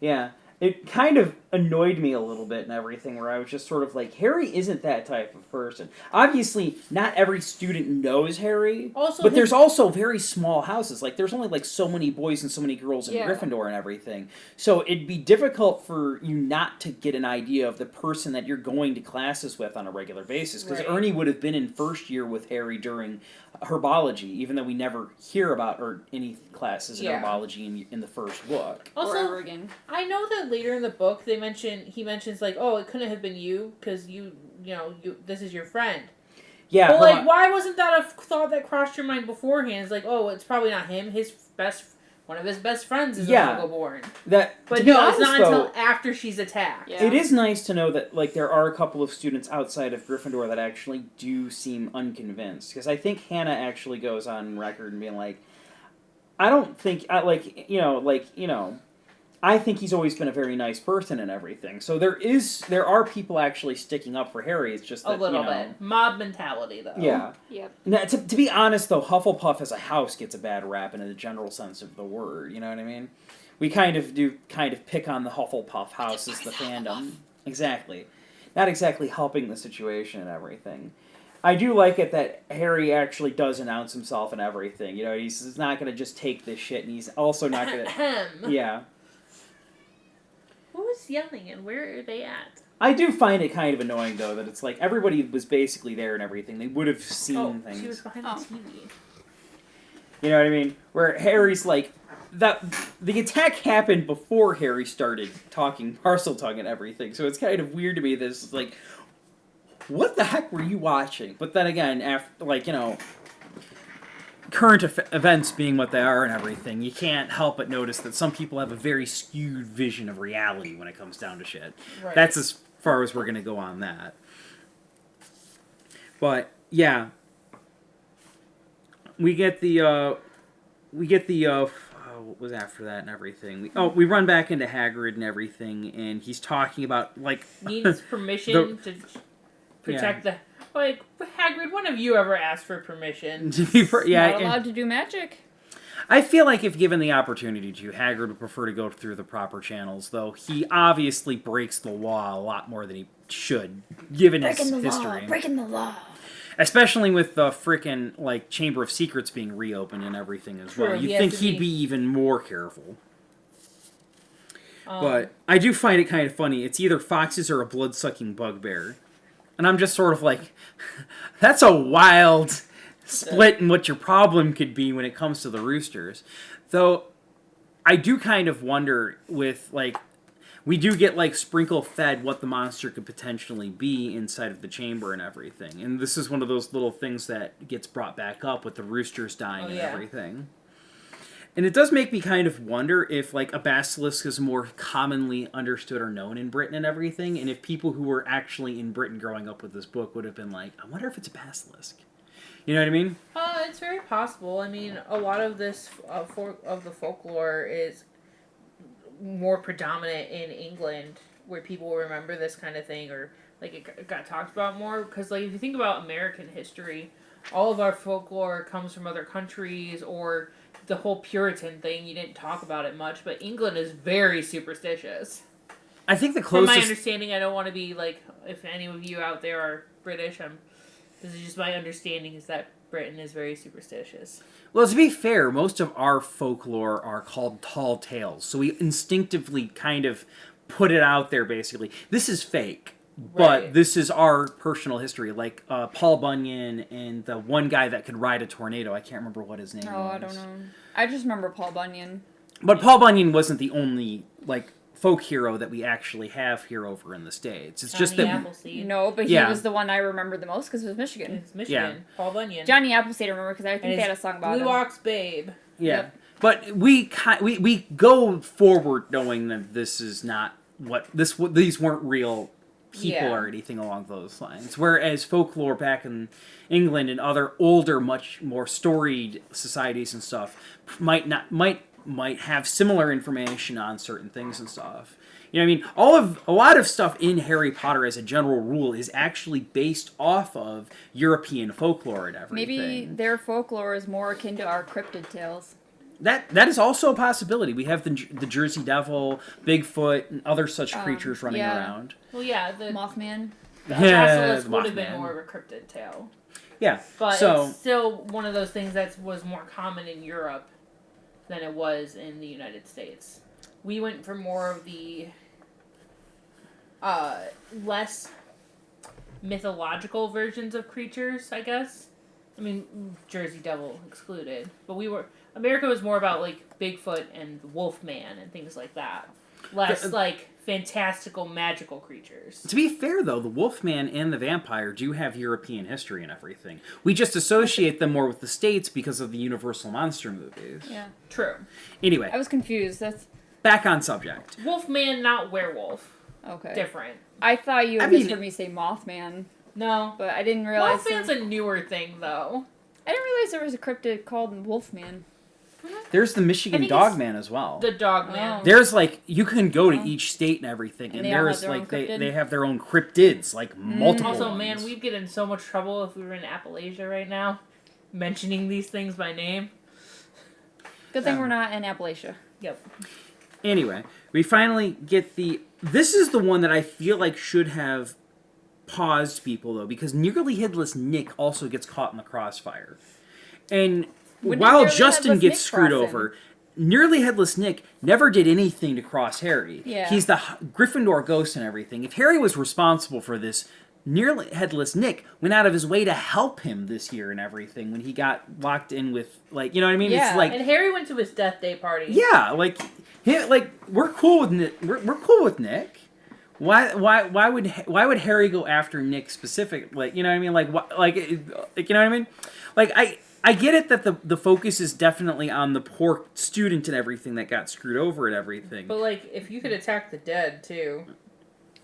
Yeah. It kind of annoyed me a little bit and everything, where I was just sort of like, Harry isn't that type of person. Obviously, not every student knows Harry, but there's also very small houses. Like, there's only, like, so many boys and so many girls in Gryffindor and everything. So it'd be difficult for you not to get an idea of the person that you're going to classes with on a regular basis. Because Ernie would have been in first year with Harry during herbology, even though we never hear about any classes in herbology in the first book. Also, Oregon. I know that later in the book he mentions like, oh, it couldn't have been you because you this is your friend. Yeah, but like, why wasn't that a thought that crossed your mind beforehand? It's like, oh, it's probably not him. One of his best friends is a Muggleborn. But no, it's not until after she's attacked. Yeah. It is nice to know that like there are a couple of students outside of Gryffindor that actually do seem unconvinced. Because I think Hannah actually goes on record and being like, I don't think I I think he's always been a very nice person and everything. So there are people actually sticking up for Harry. It's just that, a little bit mob mentality, though. Yeah. Yep. Now, to be honest, though, Hufflepuff as a house gets a bad rap in the general sense of the word. You know what I mean? We kind of pick on the Hufflepuff house as the fandom. Exactly. Not exactly helping the situation and everything. I do like it that Harry actually does announce himself and everything. You know, he's not going to just take this shit, and he's also not going to... Yeah. Who was yelling, and where are they at? I do find it kind of annoying, though, that it's like everybody was basically there and everything. They would have seen things. She was behind the TV. You know what I mean? Where Harry's like... The attack happened before Harry started talking Parseltongue and everything, so it's kind of weird to me that it's like... What the heck were you watching? But then again, after, like, you know... Current events being what they are and everything, you can't help but notice that some people have a very skewed vision of reality when it comes down to shit. Right. That's as far as we're going to go on that. But, yeah. We get the, what was after that and everything? We run back into Hagrid and everything, and he's talking about, like... Needs permission to protect the... Like, Hagrid, when have you ever asked for permission? Not allowed to do magic. I feel like if given the opportunity to, Hagrid would prefer to go through the proper channels, though he obviously breaks the law a lot more than he should, given his history. Breaking the law. Especially with the frickin', like, Chamber of Secrets being reopened and everything as well. You'd think he'd be even more careful. But I do find it kind of funny. It's either foxes or a blood-sucking bugbear. And I'm just sort of like, that's a wild split in what your problem could be when it comes to the roosters. Though, I do kind of wonder with, like, we do get, like, sprinkle-fed what the monster could potentially be inside of the chamber and everything. And this is one of those little things that gets brought back up with the roosters dying and everything. And it does make me kind of wonder if, like, a basilisk is more commonly understood or known in Britain and everything, and if people who were actually in Britain growing up with this book would have been like, I wonder if it's a basilisk. You know what I mean? It's very possible. I mean, a lot of this, of the folklore is more predominant in England, where people remember this kind of thing, or, like, it got talked about more, because, like, if you think about American history, all of our folklore comes from other countries, or... The whole Puritan thing, you didn't talk about it much, but England is very superstitious. I think the closest... From my understanding, I don't want to be, like, if any of you out there are British, this is just my understanding, is that Britain is very superstitious. Well, to be fair, most of our folklore are called tall tales, so we instinctively kind of put it out there, basically. This is fake. But this is our personal history, like Paul Bunyan and the one guy that could ride a tornado. I can't remember what his name was. I don't know. I just remember Paul Bunyan. But Paul Bunyan wasn't the only, like, folk hero that we actually have here over in the States. It's just that... Appleseed. No, but he was the one I remember the most because it was Michigan. It's Michigan. Yeah. Paul Bunyan. Johnny Appleseed, I remember, because I think they had a song about Blue Ox Babe. Yeah. Yep. But we go forward knowing that this is not these weren't real people or anything along those lines. Whereas folklore back in England and other older, much more storied societies and stuff might have similar information on certain things and stuff. You know what I mean? A lot of stuff in Harry Potter as a general rule is actually based off of European folklore and everything. Maybe their folklore is more akin to our cryptid tales. That is also a possibility. We have the Jersey Devil, Bigfoot, and other such creatures running around. Well, yeah, the Mothman. The basilisk would have been more of a cryptid tale. Yeah, but it's still one of those things that was more common in Europe than it was in the United States. We went for more of the less mythological versions of creatures, I guess. I mean, Jersey Devil excluded, but America was more about, like, Bigfoot and Wolfman and things like that. Less, like, fantastical, magical creatures. To be fair, though, the Wolfman and the vampire do have European history and everything. We just associate them more with the States because of the Universal Monster movies. Yeah. True. Anyway. I was confused. Back on subject. Wolfman, not werewolf. Okay. Different. I thought you had heard me say Mothman. No. But I didn't realize... Wolfman's a newer thing, though. I didn't realize there was a cryptid called Wolfman. There's the Michigan Dogman as well. The Dogman. There's like you can go to each state and everything, and there's like they have their own cryptids, like multiple. Also, ones. man, we'd get in so much trouble if we were in Appalachia right now, mentioning these things by name. Good thing we're not in Appalachia. Yep. Anyway, we finally get the. This is the one that I feel like should have paused people though, because Nearly Headless Nick also gets caught in the crossfire, and. While Justin gets screwed over, Nearly Headless Nick never did anything to cross Harry. Yeah. He's the Gryffindor ghost and everything. If Harry was responsible for this, Nearly Headless Nick went out of his way to help him this year and everything when he got locked in with, like, you know what I mean? Yeah. It's like, And Harry went to his death day party. yeah, like we're cool with Nick. We're cool with Nick. Why would Harry go after Nick specific? Like, you know what I mean? Like you know what I mean? Like I get it that the focus is definitely on the poor student and everything that got screwed over and everything. But, like, if you could attack the dead, too.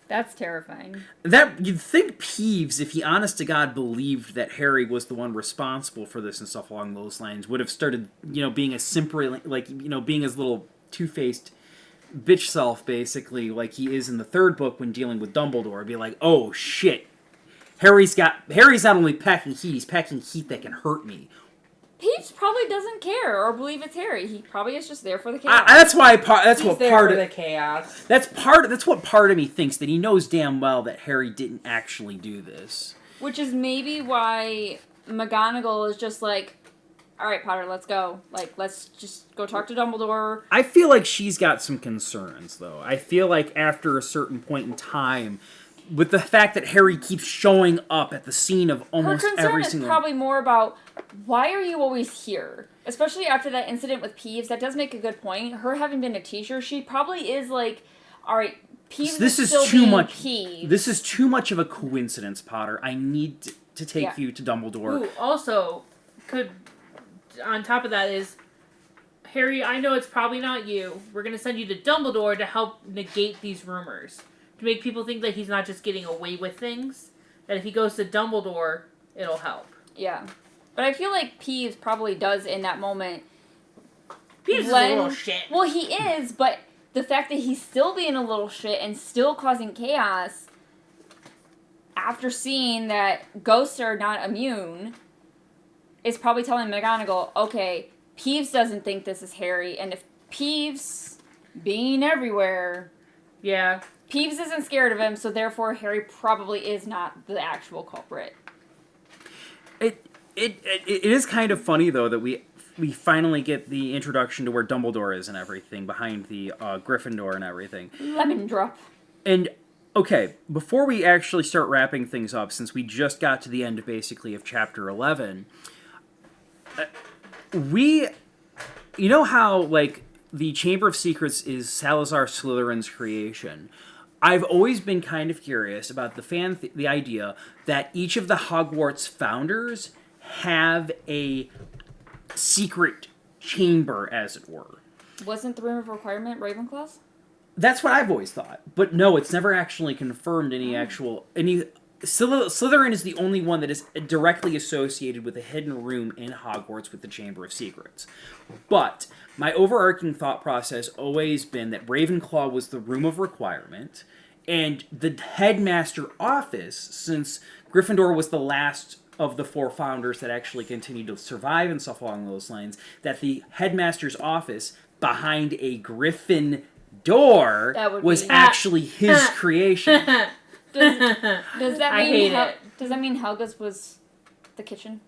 That's terrifying. That you'd think Peeves, if he honest to God believed that Harry was the one responsible for this and stuff along those lines, would have started, being as simple, like, being his little two-faced bitch self, basically, like he is in the third book when dealing with Dumbledore. Be like, oh, shit. Harry's not only packing heat, he's packing heat that can hurt me. Peeves probably doesn't care or believe it's Harry. He probably is just there for the chaos. That's what the chaos. That's what part of me thinks, that he knows damn well that Harry didn't actually do this. Which is maybe why McGonagall is just like, all right, Potter, let's go. Like, let's just go talk to Dumbledore. I feel like she's got some concerns, though. I feel like after a certain point in time, with the fact that Harry keeps showing up at the scene of almost every single... Her concern is probably more about, why are you always here? Especially after that incident with Peeves, that does make a good point. Her having been a teacher, she probably is like, all right, Peeves is still too much. Peeves. This is too much of a coincidence, Potter. I need to take you to Dumbledore. Ooh, also, on top of that is, Harry, I know it's probably not you. We're going to send you to Dumbledore to help negate these rumors. To make people think that he's not just getting away with things. That if he goes to Dumbledore, it'll help. Yeah. But I feel like Peeves probably does in that moment. Peeves is a little shit. Well, he is, but the fact that he's still being a little shit and still causing chaos after seeing that ghosts are not immune is probably telling McGonagall, okay, Peeves doesn't think this is Harry, and if Peeves being everywhere... Yeah. Peeves isn't scared of him, so therefore Harry probably is not the actual culprit. It is kind of funny, though, that we finally get the introduction to where Dumbledore is and everything, behind the Gryffindor and everything. Lemon drop. And, okay, before we actually start wrapping things up, since we just got to the end, basically, of Chapter 11, you know how, like, the Chamber of Secrets is Salazar Slytherin's creation. I've always been kind of curious about the idea that each of the Hogwarts founders have a secret chamber, as it were. Wasn't the Room of Requirement Ravenclaw's? That's what I've always thought. But no, it's never actually confirmed any Slytherin is the only one that is directly associated with a hidden room in Hogwarts with the Chamber of Secrets. But my overarching thought process always been that Ravenclaw was the Room of Requirement, and the headmaster office, since Gryffindor was the last of the four founders that actually continued to survive and stuff along those lines, that the headmaster's office behind a Griffin door was actually his creation. Does that mean Helga's was the kitchen?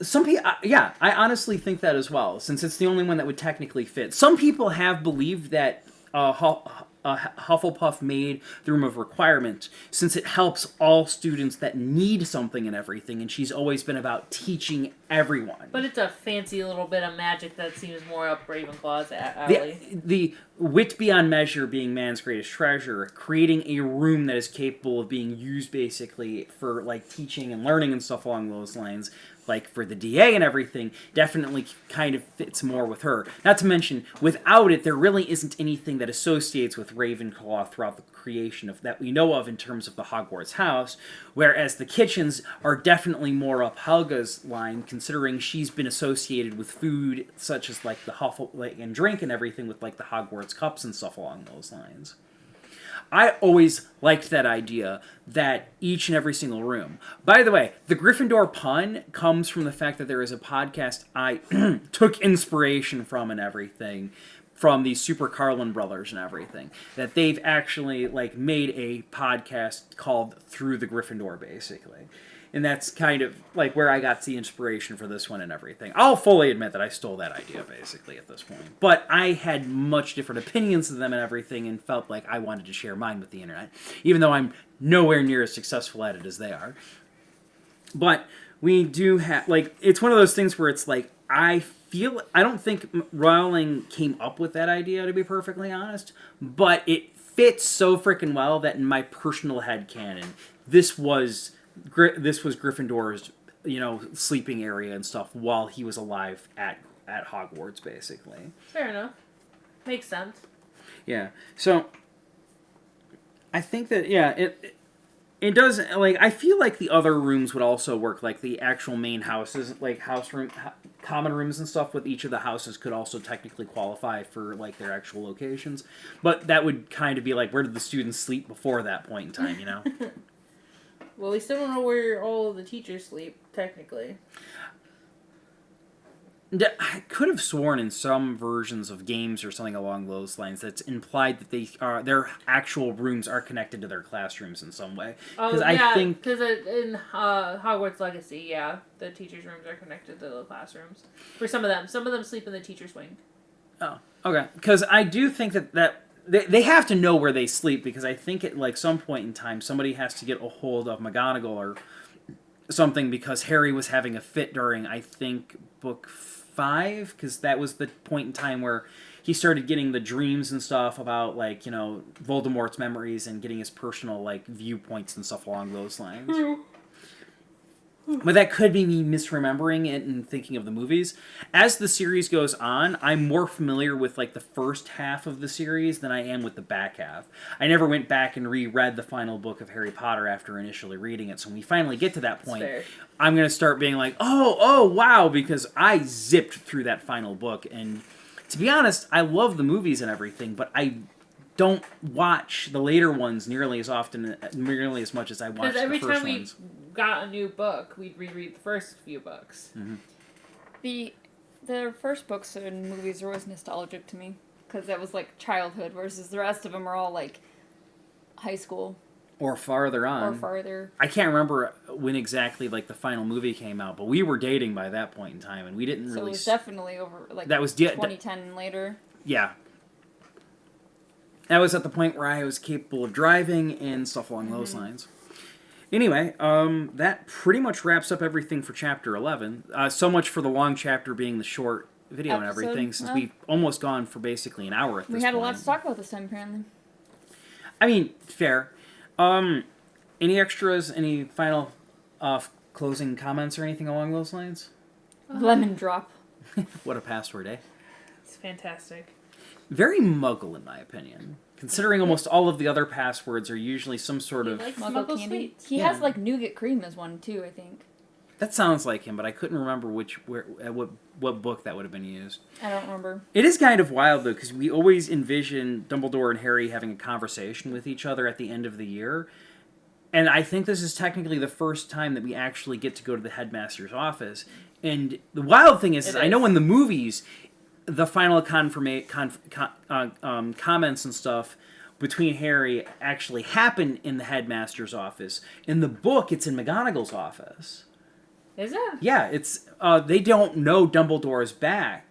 Some people, yeah, I honestly think that as well, since it's the only one that would technically fit. Some people have believed that Hufflepuff made the Room of Requirement, since it helps all students that need something and everything, and she's always been about teaching everyone. But it's a fancy little bit of magic that seems more up Ravenclaw's alley. The wit beyond measure being man's greatest treasure, creating a room that is capable of being used basically for like teaching and learning and stuff along those lines, like for the DA and everything, definitely kind of fits more with her. Not to mention, without it, there really isn't anything that associates with Ravenclaw throughout the creation of that we know of in terms of the Hogwarts house, whereas the kitchens are definitely more up Helga's line, considering she's been associated with food such as like the and drink and everything with like the Hogwarts cups and stuff along those lines. I always liked that idea that each and every single room. By the way, the Gryffindor pun comes from the fact that there is a podcast I took inspiration from and everything, from the Super Carlin brothers and everything, that they've actually like made a podcast called Through the Gryffindor, basically. And that's kind of like where I got the inspiration for this one and everything. I'll fully admit that I stole that idea, basically, at this point. But I had much different opinions of them and everything and felt like I wanted to share mine with the internet, even though I'm nowhere near as successful at it as they are. But we do have, like, it's one of those things where it's like, I don't think Rowling came up with that idea, to be perfectly honest, but it fits so freaking well that in my personal headcanon, this was Gryffindor's, sleeping area and stuff while he was alive at Hogwarts, basically. Fair enough. Makes sense. Yeah. So, I think that, it does, like, I feel like the other rooms would also work, like the actual main houses, like common rooms and stuff with each of the houses could also technically qualify for, like, their actual locations. But that would kind of be like, where did the students sleep before that point in time, Well, we still don't know where all of the teachers sleep, technically. I could have sworn in some versions of games or something along those lines that's implied that their actual rooms are connected to their classrooms in some way. Because in Hogwarts Legacy, the teachers' rooms are connected to the classrooms. For some of them sleep in the teacher's wing. Oh, okay. Because I do think that they have to know where they sleep, because I think at like some point in time somebody has to get a hold of McGonagall or something, because Harry was having a fit during, I think, book 5, because that was the point in time where he started getting the dreams and stuff about, like, Voldemort's memories and getting his personal, like, viewpoints and stuff along those lines. But that could be me misremembering it and thinking of the movies. As the series goes on, I'm more familiar with, like, the first half of the series than I am with the back half. I never went back and reread the final book of Harry Potter after initially reading it, so when we finally get to that point, I'm going to start being like, oh, wow, because I zipped through that final book, and to be honest, I love the movies and everything, but I don't watch the later ones nearly as much as I watch the first ones. Because every time we got a new book, we'd reread the first few books. Mm-hmm. The first books and movies are always nostalgic to me, because that was like childhood, versus the rest of them are all like high school. Or farther on. Or farther. I can't remember when exactly, like, the final movie came out, but we were dating by that point in time, and we didn't really... So it was definitely over, like, that was 2010 and later. Yeah. That was at the point where I was capable of driving and stuff along those lines. Anyway, that pretty much wraps up everything for Chapter 11. So much for the long chapter being the short video and everything, since we've almost gone for basically an hour at this point. We had a lot to talk about this time, apparently. I mean, fair. Any extras, any final closing comments or anything along those lines? Lemon drop. What a password, eh? It's fantastic. Very Muggle, in my opinion. Considering almost all of the other passwords are usually some sort of... Like Muggle candy. He has, like, nougat cream as one, too, I think. That sounds like him, but I couldn't remember what book that would have been used. I don't remember. It is kind of wild, though, because we always envision Dumbledore and Harry having a conversation with each other at the end of the year. And I think this is technically the first time that we actually get to go to the headmaster's office. And the wild thing is I know in the movies, the final comments and stuff between Harry actually happen in the headmaster's office. In the book, it's in McGonagall's office. Is it? Yeah, it's they don't know Dumbledore's back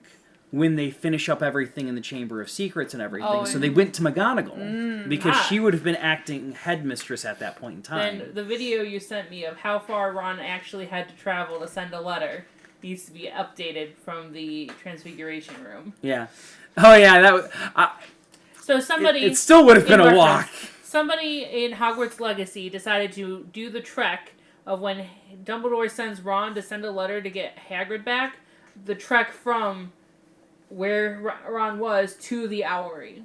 when they finish up everything in the Chamber of Secrets and everything. So they went to McGonagall because she would have been acting headmistress at that point in time. Then the video you sent me of how far Ron actually had to travel to send a letter needs to be updated from the Transfiguration room. Yeah. Oh yeah, that was... so somebody... It still would have been a walk. Somebody in Hogwarts Legacy decided to do the trek of when Dumbledore sends Ron to send a letter to get Hagrid back, the trek from where Ron was to the Owlery.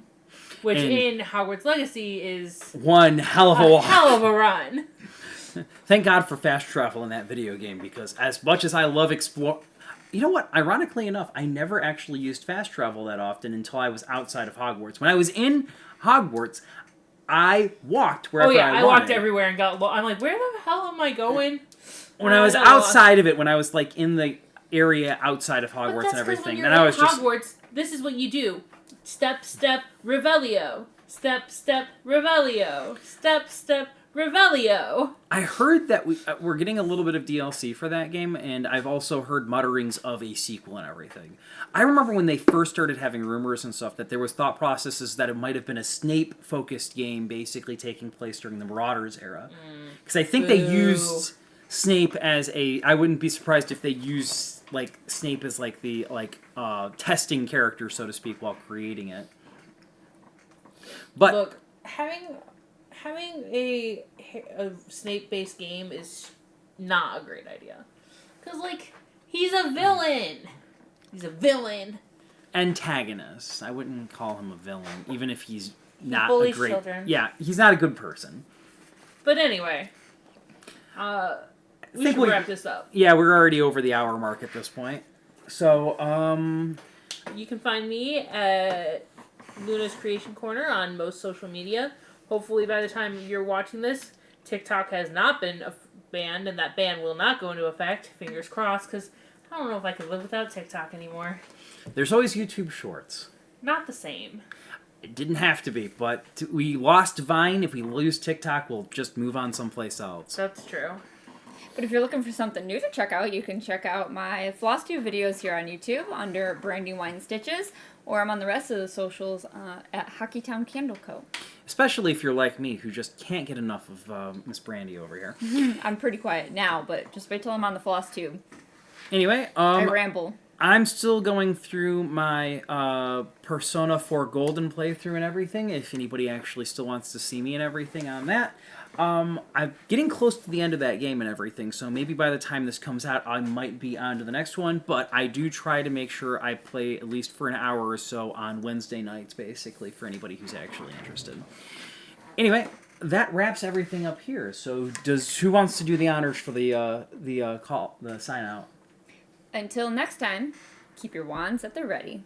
Which in Hogwarts Legacy is... one hell of a walk. Hell of a run. Thank God for fast travel in that video game, because as much as I love explore... You know what? Ironically enough, I never actually used fast travel that often until I was outside of Hogwarts. When I was in Hogwarts, I walked wherever I wanted. I walked everywhere and got lost. I'm like, where the hell am I going? When I was outside of it, when I was like in the area outside of Hogwarts and everything, then I was Hogwarts, this is what you do. Step, step, Revelio. Step, step, Revelio. Step, step, Revelio. I heard that we're getting a little bit of DLC for that game, and I've also heard mutterings of a sequel and everything. I remember when they first started having rumors and stuff that there was thought processes that it might have been a Snape-focused game, basically taking place during the Marauders era. Because I think they used Snape as a... I wouldn't be surprised if they used like Snape as like the testing character, so to speak, while creating it. But look, having a Snape-based game is not a great idea. Because, like, he's a villain. He's a villain. Antagonist. I wouldn't call him a villain, even if he's not a great... children. Yeah, he's not a good person. But anyway, we should wrap this up. Yeah, we're already over the hour mark at this point. So, you can find me at Luna's Creation Corner on most social media. Hopefully by the time you're watching this, TikTok has not been banned, and that ban will not go into effect. Fingers crossed, because I don't know if I can live without TikTok anymore. There's always YouTube Shorts. Not the same. It didn't have to be, but we lost Vine. If we lose TikTok, we'll just move on someplace else. That's true. But if you're looking for something new to check out, you can check out my FlossTube videos here on YouTube under Brandywine Stitches, or I'm on the rest of the socials at Hockeytown Candle Co. Especially if you're like me, who just can't get enough of Miss Brandy over here. I'm pretty quiet now, but just wait till I'm on the FlossTube. Anyway, I ramble. I'm still going through my Persona 4 Golden playthrough and everything, if anybody actually still wants to see me and everything on that. I'm getting close to the end of that game and everything, so maybe by the time this comes out, I might be on to the next one, but I do try to make sure I play at least for an hour or so on Wednesday nights, basically, for anybody who's actually interested. Anyway, that wraps everything up here, so who wants to do the honors for the sign-out? Until next time, keep your wands at the ready.